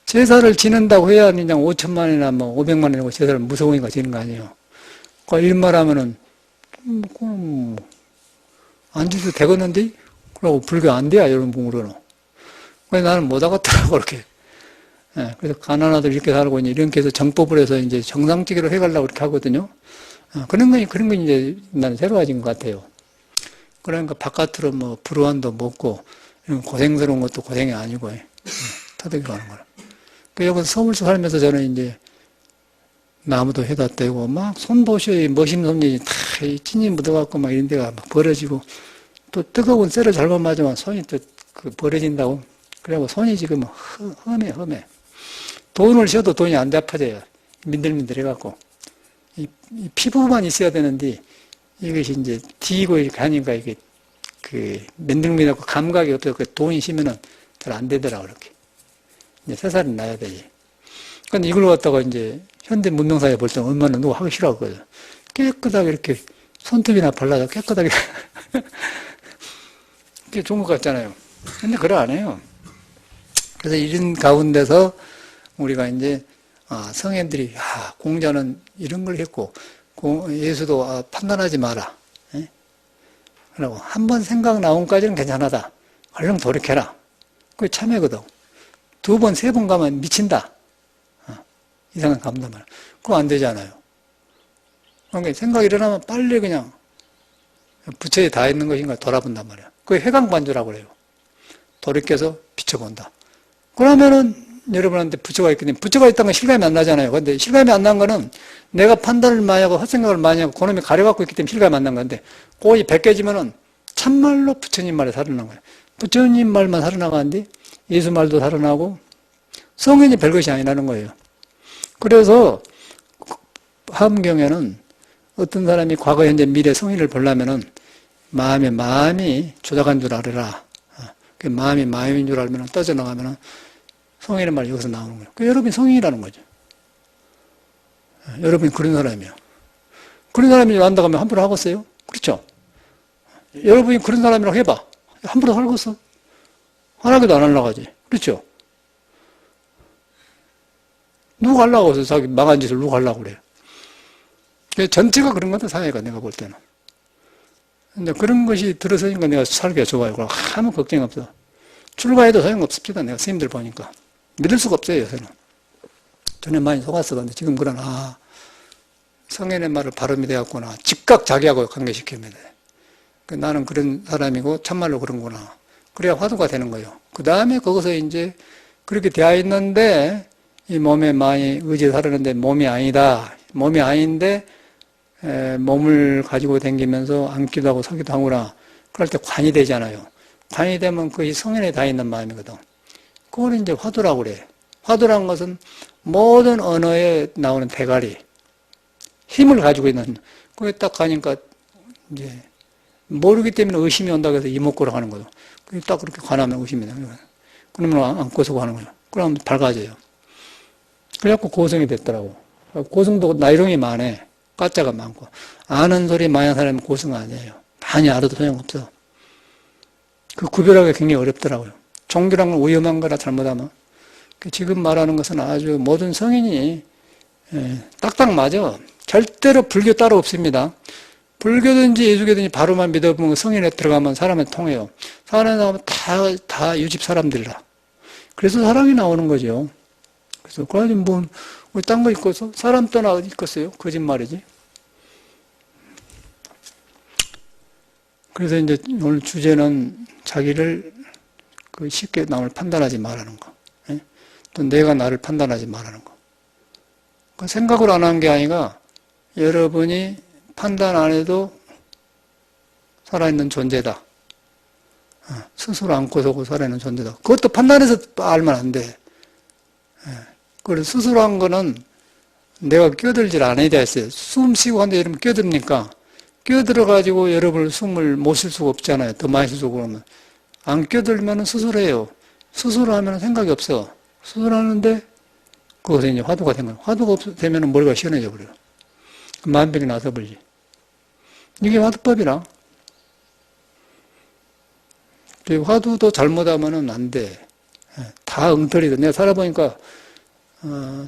Speaker 1: 제사를 지낸다고 해야 그냥 5천만이나 뭐 500만이라고 제사를 무서우니까 지는 거 아니에요. 그 일말하면은 안 지도 되겠는데? 그러고 불교 안 돼야 이런 분으로는. 그래서 나는 못 하겠더라고 그렇게. 예, 그래서 가난하들 이렇게 살고 이렇게 해서 정법을 해서 이제 정상적으로 해가려고 그렇게 하거든요. 그런 건 이제 나는 새로워진 것 같아요. 그러니까 바깥으로 뭐 불우한도 먹고 이런 고생스러운 것도 고생이 아니고 터득이 가는 거라. 그 여기 서울서 살면서 저는 이제 나무도 해다 떼고 막 손보시오 머심손이 다 찐이 묻어갖고 막 이런 데가 막 벌어지고 또 뜨거운 쇠를 잘못 맞으면 손이 또 그 벌어진다고. 그래갖고 손이 지금 험해. 돈을 쉬어도 돈이 안 아파져요. 민들민들해갖고. 이 피부만 있어야 되는데 이것이 이제 디고 이렇게 하니까 이게 그 맨들맨들하고 감각이 없어서 그 돈이 쉬면은 잘 안 되더라고 그렇게. 이제 새살은 나야 되지. 근데 이걸 갖다가 이제 현대 문명사회 볼 때는 얼마나 누가 하기 싫어하거든. 깨끗하게 이렇게 손톱이나 발라서 깨끗하게 그게 좋은 것 같잖아요. 근데 그래 안 해요. 그래서 이런 가운데서 우리가 이제 성현들이 공자는 이런 걸 했고 예수도 판단하지 마라. 그러고 한 번 생각 나온까지는 괜찮하다. 얼른 돌이켜라. 그게 참회거든. 2번, 3번 가면 미친다. 이상한 감단 말이야. 그거 안 되잖아요. 그러니까 생각이 일어나면 빨리 그냥 부처에 다 있는 것인가 돌아본단 말이야. 그게 해강반주라고 그래요. 돌이켜서 비춰본다. 그러면은 여러분한테 부처가 있거든요. 부처가 있다는 건 실감이 안 나잖아요. 근데 실감이 안 난 거는 내가 판단을 많이 하고 헛생각을 많이 하고 그놈이 가려갖고 있기 때문에 실감이 안 난 건데, 그이 벗겨지면은 참말로 부처님 말에 살아난 거예요. 부처님 말만 살아나가는데 예수 말도 살아나고 성인이 별것이 아니라는 거예요. 그래서 화엄경에는 어떤 사람이 과거, 현재, 미래 성인을 보려면은 마음이 조작한 줄 알아라. 그 마음이 마음인 줄 알면 떠져나가면은 성인의 말이 여기서 나오는 거예요. 그 여러분이 성인이라는 거죠. 여러분이 그런 사람이에요. 그런 사람이 난다고 하면 함부로 하겠어요? 그렇죠? 여러분이 그런 사람이라고 해봐. 함부로 살겠어? 하나도 안 하려고 하지. 그렇죠? 누가 하려고 해서 자기 망한 짓을 누가 하려고 그래요? 전체가 그런 거다, 사회가 내가 볼 때는. 근데 그런 것이 들어서니까 내가 살기가 좋아요. 아무 걱정 없어. 출가해도 소용없습니다. 내가 스님들 보니까. 믿을 수가 없어요, 요새는. 전에 많이 속았었는데 지금 그러나 성인의 말을 바로 믿어야겠구나. 즉각 자기하고 관계시킵니다. 나는 그런 사람이고 참말로 그런구나. 그래야 화두가 되는 거예요. 그 다음에 거기서 이제 그렇게 되어 있는데 이 몸에 많이 의지에 살았는데 몸이 아니다. 몸이 아닌데 몸을 가지고 다니면서 앉기도 하고 서기도 하구나. 그럴 때 관이 되잖아요. 관이 되면 그것이 성인에 다 있는 마음이거든. 그걸 이제 화두라고 그래. 화두란 것은 모든 언어에 나오는 대가리, 힘을 가지고 있는, 그게 딱 가니까 이제 모르기 때문에 의심이 온다고 해서 이목구로 하는 거죠. 그게 딱 그렇게 관하면 의심이 나요. 그러면 안고서 하는 거예요. 그러면 밝아져요. 그래갖고 고성이 됐더라고. 고성도 나이롱이 많아. 가짜가 많고. 아는 소리 많이 하는 사람은 고성 아니에요. 많이 알아도 소용없어. 그 구별하기가 굉장히 어렵더라고요. 종교란 건 위험한 거라 잘못하면. 지금 말하는 것은 아주 모든 성인이 딱딱 맞아. 절대로 불교 따로 없습니다. 불교든지 예수교든지 바로만 믿어보면 성인에 들어가면 사람은 통해요. 사람에 나오면 다 유집 사람들이라. 그래서 사랑이 나오는 거죠. 그래서 그래가지고 뭐 딴 거 있고서 사람 떠나 어디 있겠어요? 거짓말이지. 그래서 이제 오늘 주제는 자기를 쉽게 남을 판단하지 말라는 거. 예? 또 내가 나를 판단하지 말라는 거. 생각을 안 한 게 아니라 여러분이 판단 안 해도 살아있는 존재다. 스스로 안고 서고 살아있는 존재다. 그것도 판단해서 알면 안 돼. 그래서 스스로 한 거는 내가 끼어들질 않아야 됐어요. 숨 쉬고 한데 여러분 끼어듭니까? 끼어들어가지고 여러분 숨을 못 쉴 수가 없잖아요. 더 많이 쉬고 그러면. 안 끼어들면 스스로 해요. 스스로 하면 생각이 없어. 스스로 하는데 그것이 이제 화두가 된 거예요. 화두가 되면 머리가 시원해져 버려요. 만병이 나서 버리지. 이게 화두법이라. 화두도 잘못하면 안 돼. 다 엉터리다. 내가 살아보니까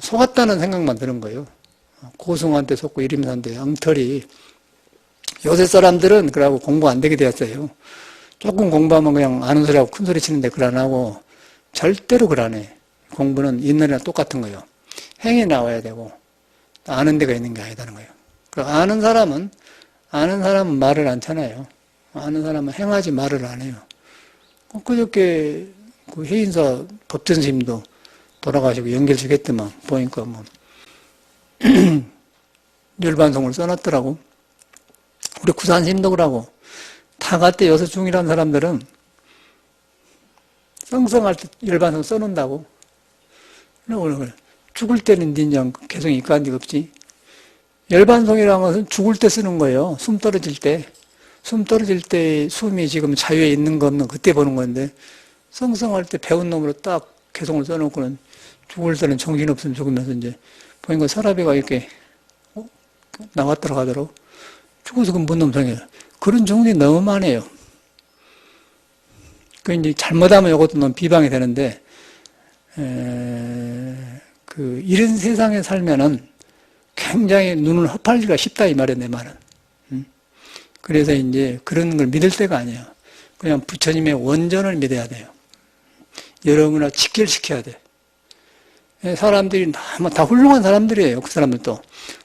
Speaker 1: 속았다는 생각만 드는 거예요. 고승한테 속고 이림산데 엉터리. 요새 사람들은 그러고 공부 안 되게 되었어요. 조금 공부하면 그냥 아는 소리하고 큰 소리 치는데 그걸 안 하고 절대로 그걸 안 해. 공부는 옛날이랑 똑같은 거예요. 행이 나와야 되고 아는 데가 있는 게 아니다는 거예요. 아는 사람은 말을 안 쳐놔요. 아는 사람은 행하지 말을 안 해요. 그저께 그 해인사 법전 스님도 돌아가시고 연결식 했더만 보니까 뭐 열반송을 써놨더라고. 우리 구산 스님도 그러고 다 갔대. 여섯 중이라는 사람들은 썽썽할 때 열반송 써놓는다고. 그래. 죽을 때는 인정 개성이 있간디 없지. 열반송이라는 것은 죽을 때 쓰는 거예요. 숨 떨어질 때. 숨 떨어질 때 숨이 지금 자유에 있는 거 없는 그때 보는 건데 썽썽할 때 배운 놈으로 딱 개성을 써놓고는 죽을 때는 정신없으면 죽으면서 이제 보니까 사라비가 이렇게 나왔더라 하더라고. 죽어서 그건 뭔 놈성이에요. 그런 종들이 너무 많아요. 그 이제 잘못하면 이것도 너무 비방이 되는데 이런 세상에 살면은 굉장히 눈을 헛팔기가 쉽다 이 말이에요, 내 말은. 그래서 이제 그런 걸 믿을 때가 아니에요. 그냥 부처님의 원전을 믿어야 돼요. 여러분을 직결시켜야 돼. 사람들이 너무 다 훌륭한 사람들이에요. 그 사람들도.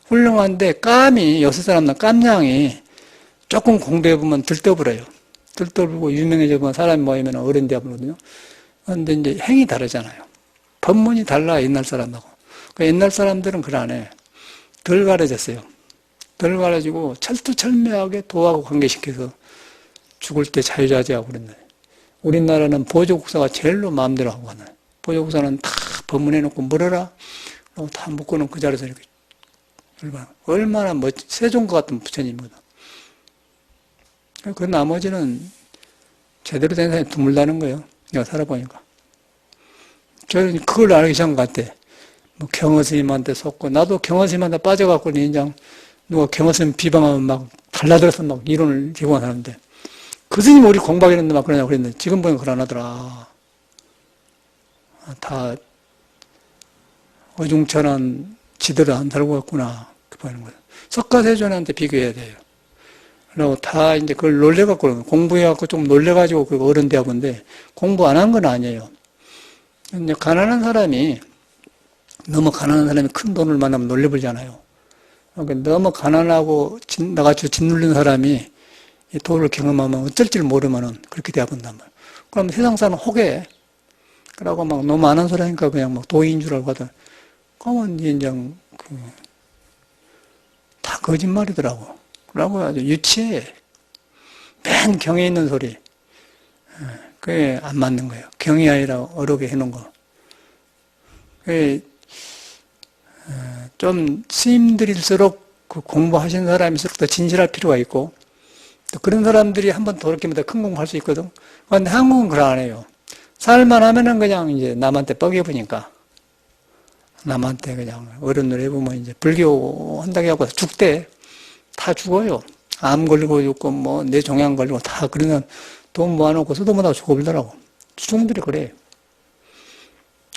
Speaker 1: 훌륭한데 깜이, 여섯 사람들 깜냥이 조금 공부해보면 들떠버려요. 들떠버리고 유명해져보면 사람이 모이면 어른 되어버리거든요. 그런데 이제 행이 다르잖아요. 법문이 달라, 옛날 사람하고. 옛날 사람들은 그걸 안 해. 덜 가르쳤어요. 덜 가르치고 철두철미하게 도하고 관계시켜서 죽을 때 자유자재하고 그랬네. 우리나라는 보조국사가 제일로 마음대로 하고 가네. 보조국사는 다 법문해놓고 물어라. 그리고 다 묶어놓은 그 자리에서 이렇게. 얼마나 세종과 같은 부처님이거든. 그 나머지는 제대로 된 사람이 드물다는 거예요. 내가 살아보니까. 저는 그걸 알기 전 같아. 뭐 경허스님한테 속고, 나도 경허스님한테 빠져갖고, 인장, 누가 경허스님 비방하면 막 달라들어서 막 이론을 제공하는데, 그 스님 우리 공부하겠는데 막 그러냐고 그랬는데, 지금 보니까 그러 안 하더라. 다 어중천한 지들을 안 달고 갔구나. 그 보이는 거예요. 석가세존한테 비교해야 돼요. 그리고 다 이제 그걸 놀래갖고, 공부해갖고 좀 놀래가지고 그 어른 대학원데, 공부 안 한 건 아니에요. 이제 가난한 사람이, 너무 가난한 사람이 큰 돈을 만나면 놀래버리잖아요. 그러니까 너무 가난하고 나같이 짓눌린 사람이 이 돈을 경험하면 어쩔 줄 모르면은 그렇게 돼버린단 말이에요. 그럼 세상 사람 호개. 그러고 막 너무 안 한 소리 하니까 그냥 막 도의인 줄 알고 하더라. 그러면 이제 다 거짓말이더라고. 그러고 아주 유치해. 맨 경에 있는 소리. 그게 안 맞는 거예요. 경이 아니라 어렵게 해놓은 거. 그게 좀 스님들일수록 그 공부하신 사람일수록 더 진실할 필요가 있고, 또 그런 사람들이 한번 돌이키면 더 큰 공부할 수 있거든. 그런데 한국은 그러 안 해요. 살만 하면은 그냥 이제 남한테 뻐겨보니까, 남한테 그냥 어른들 해보면 이제 불교 한다고 하고 죽대. 다 죽어요. 암 걸리고 죽고, 뭐, 뇌종양 걸리고 다 그러면 돈 모아놓고 쓰도 못하고 죽어버리더라고. 수종들이 그래.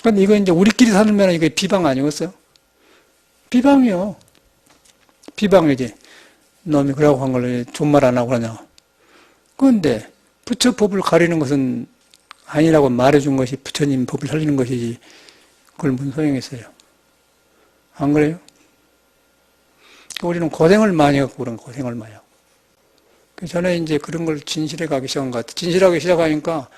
Speaker 1: 근데 이거 이제 우리끼리 살면 이게 비방 아니었어요? 비방이요. 비방이지. 놈이 그러고 한 걸로 존말 안 하고 그러냐. 그런데 부처 법을 가리는 것은 아니라고 말해준 것이 부처님 법을 살리는 것이지. 그걸 무슨 소용이 있어요? 안 그래요? 우리는 고생을 많이 하고 그런 고생을 많이 하고. 전에 이제 그런 걸 진실해 가기 시작한 것 같아. 진실하기 시작하니까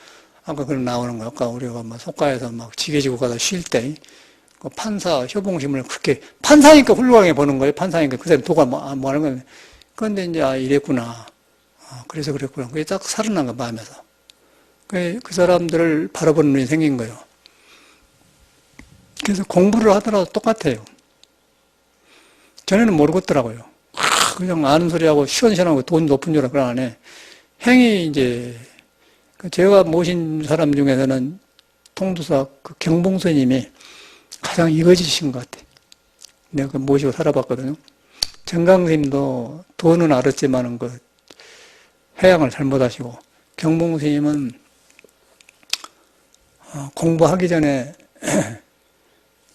Speaker 1: 아까 그런 나오는 거야. 아까 우리가 막 속가에서 막 지게지고 가다 쉴 때, 그 판사 효봉심을 그렇게, 판사니까 훌륭하게 보는 거예요. 판사니까 그 사람이 도가 뭐 하는 거예요. 그런데 이제, 이랬구나. 그래서 그랬구나. 그게 딱 살아난 거, 마음에서. 그 사람들을 바라보는 눈이 생긴 거예요. 그래서 공부를 하더라도 똑같아요. 전에는 모르겠더라고요. 그냥 아는 소리하고 시원시원하고 돈 높은 줄 알고 안 해. 행이 이제, 제가 모신 사람 중에서는 통도사 그 경봉스님이 가장 이거지신 것 같아. 내가 모시고 살아봤거든요. 정강스님도 돈은 알았지만은 그 해양을 잘못하시고, 경봉스님은 공부하기 전에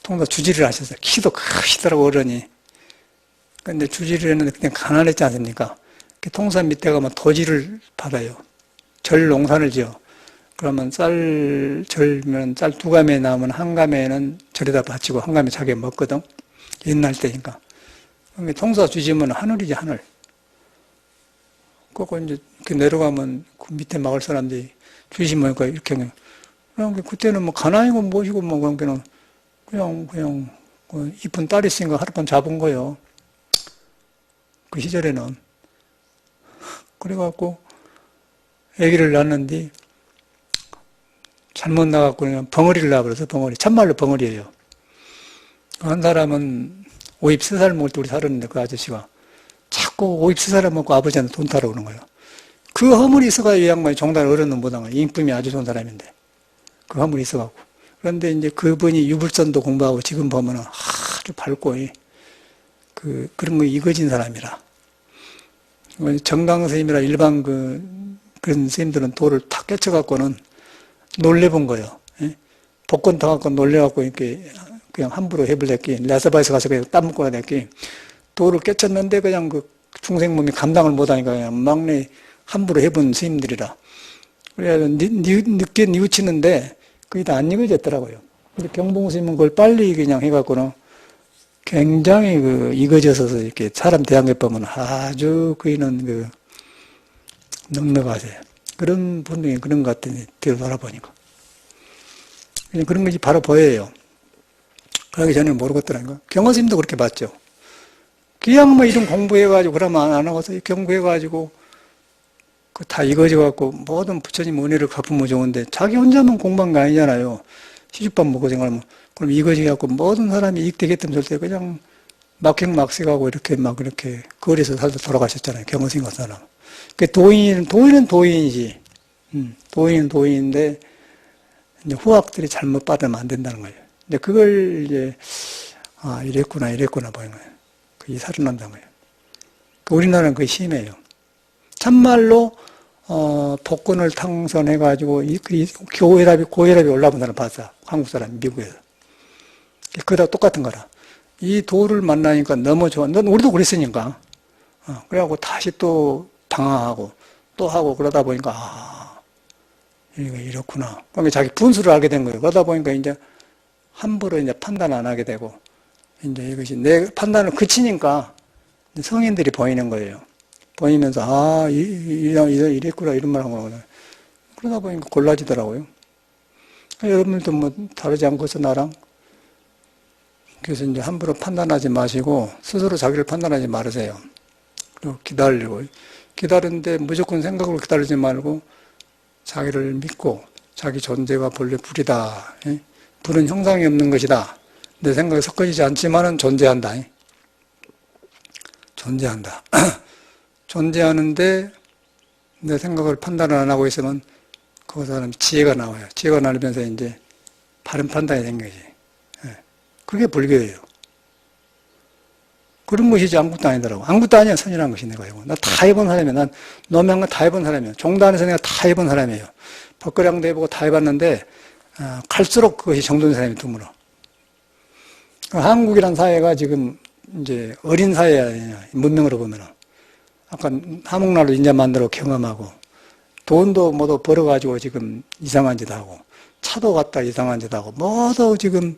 Speaker 1: 통도사 주지를 하셨어요. 키도 크시더라고, 어른이. 근데 주지를 했는데 그냥 가난했지 않습니까? 통사 밑에 가면 도지를 받아요. 절 농사를 지어. 그러면 절면 쌀 2가마에 나오면 1가마에는 절에다 바치고 1가마에 자기가 먹거든. 옛날 때니까. 통사 주지면 하늘이지, 하늘. 그거 이제 이렇게 내려가면 그 밑에 마을 사람들이 주시 먹으니까 이렇게 그냥 그때는 뭐 가난이고 뭐시고 뭐 그냥 이쁜 딸이 있으니까 하룻밤 잡은 거예요. 그 시절에는. 그래갖고 아기를 낳았는데 잘못 나갖고 그냥 벙어리를 낳아버려서 벙어리. 참말로 벙어리예요. 한 사람은 오입 3살 먹을 때 우리 살았는데 그 아저씨가 자꾸 오입 3살을 먹고 아버지한테 돈 타러 오는 거예요. 그 허물이 있어가지고 이 양반이 종단을 어렸는 못한 거예요. 인품이 아주 좋은 사람인데. 그 허물이 있어갖고. 그런데 이제 그분이 유불선도 공부하고 지금 보면은 아주 밝고, 그런 거 이거진 사람이라. 정강 스님이라 일반 그런 스님들은 돌을 탁 깨쳐갖고는 놀래본 거예요. 복권 타갖고 놀래갖고 이렇게 그냥 함부로 해버렸기. 라스바에서 가서 그냥 따먹고 가랬기. 돌을 깨쳤는데 그냥 그 중생 몸이 감당을 못하니까 그냥 막내 함부로 해본 스님들이라. 그래서 늦게 뉘우치는데 그게 다 안 익어졌더라고요. 근데 경봉 스님은 그걸 빨리 그냥 해갖고는 굉장히 익어져서 이렇게 사람 대한 것 보면 아주 그이는 넉넉하세요. 그런 분이 그런 것 같더니 뒤돌아보니까. 그런 것이 바로 보여요. 그러기 전에는 모르겠더라니까. 경허스님도 그렇게 봤죠. 그냥 뭐 이런 공부해가지고 그러면 안 하고서 공부해가지고 그 다 이거져갖고 모든 부처님 은혜를 갚으면 좋은데 자기 혼자만 공부한 거 아니잖아요. 시집밥 먹고 생각하면 그럼 이거져갖고 모든 사람이 이익되겠다면 절대 그냥 막행막색하고 이렇게 막 이렇게 거리에서 살다 돌아가셨잖아요. 경호생 같은 사람. 그 도인은 도인이지. 도인은 도인인데 이제 후학들이 잘못 받으면 안 된다는 거예요. 근데 그걸 이제 이랬구나 보이는 거예요. 그게 살아난다는 거예요. 우리나라는 그게 심해요. 참말로 복권을 당선해가지고 고혈압이 올라온 사람 봤어. 한국 사람, 미국에서. 그거다 똑같은 거라. 이 도를 만나니까 너무 좋아. 우리도 그랬으니까. 그래갖고 다시 또 방황하고 또 하고 그러다 보니까 이렇구나. 그러니까 자기 분수를 알게 된 거예요. 그러다 보니까 이제 함부로 이제 판단 안 하게 되고 이제 이것이 내 판단을 그치니까 성인들이 보이는 거예요. 보이면서 이랬구나 이런 말 한 거구나. 그러다 보니까 골라지더라고요. 여러분들도 뭐 다르지 않고서 나랑 그래서 이제 함부로 판단하지 마시고 스스로 자기를 판단하지 말으세요. 그리고 기다리는데 무조건 생각으로 기다리지 말고 자기를 믿고 자기 존재가 본래 불이다. 불은 형상이 없는 것이다. 내 생각이 섞어지지 않지만은 존재한다. 존재한다. 존재하는데 내 생각을 판단을 안 하고 있으면 그 사람 지혜가 나와요. 지혜가 나면서 이제 바른 판단이 생기지. 그게 불교예요. 그런 것이지 아무것도 아니더라고. 아무것도 아니야. 선이라는 것이 내가 이거. 나 다 해본 사람이야. 난 노명한 거 다 해본 사람이야. 종단에서 내가 다 해본 사람이에요. 법거량도 해보고 다 해봤는데 갈수록 그것이 정돈된 사람이 드물어. 한국이란 사회가 지금 이제 어린 사회야. 문명으로 보면은. 아까 한옥나라도 인자 만들어 경험하고 돈도 모두 벌어가지고 지금 이상한 짓 하고 차도 갖다 이상한 짓 하고 모두 지금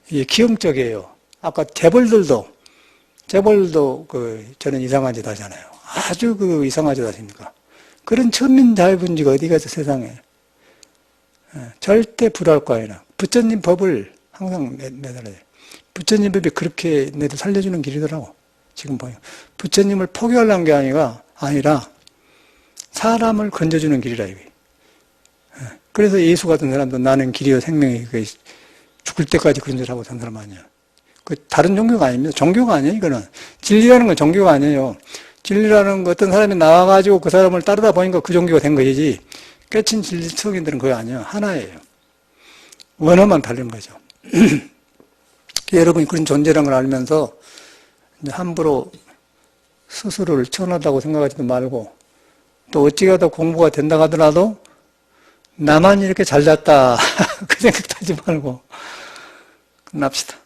Speaker 1: 기형적이에요. 아까 재벌들도 저는 이상한 짓 하잖아요. 아주 이상한 짓 하십니까? 그런 천민자유분지가 어디 가서 세상에. 절대 불할 거 아니라. 부처님 법을 항상 매달아요. 부처님 법이 그렇게 내를 살려주는 길이더라고. 지금 보여. 부처님을 포기하려는 게 아니라 사람을 건져주는 길이라 이게. 그래서 예수 같은 사람도 나는 길이요 생명이 죽을 때까지 그런 짓을 하고 산 사람 아니야. 그 다른 종교가 아닙니다. 종교가 아니에요. 이거는 진리라는 건 종교가 아니에요. 진리라는 거 어떤 사람이 나와가지고 그 사람을 따르다 보니까 그 종교가 된 것이지. 깨친 진리 성인들은 그거 아니에요. 하나예요. 원어만 다른 거죠. 여러분이 그런 존재라는 걸 알면서 이제 함부로 스스로를 천하다고 생각하지도 말고 또 어찌하다 공부가 된다 하더라도 나만 이렇게 잘 잤다 그 생각도 하지 말고 끝납시다.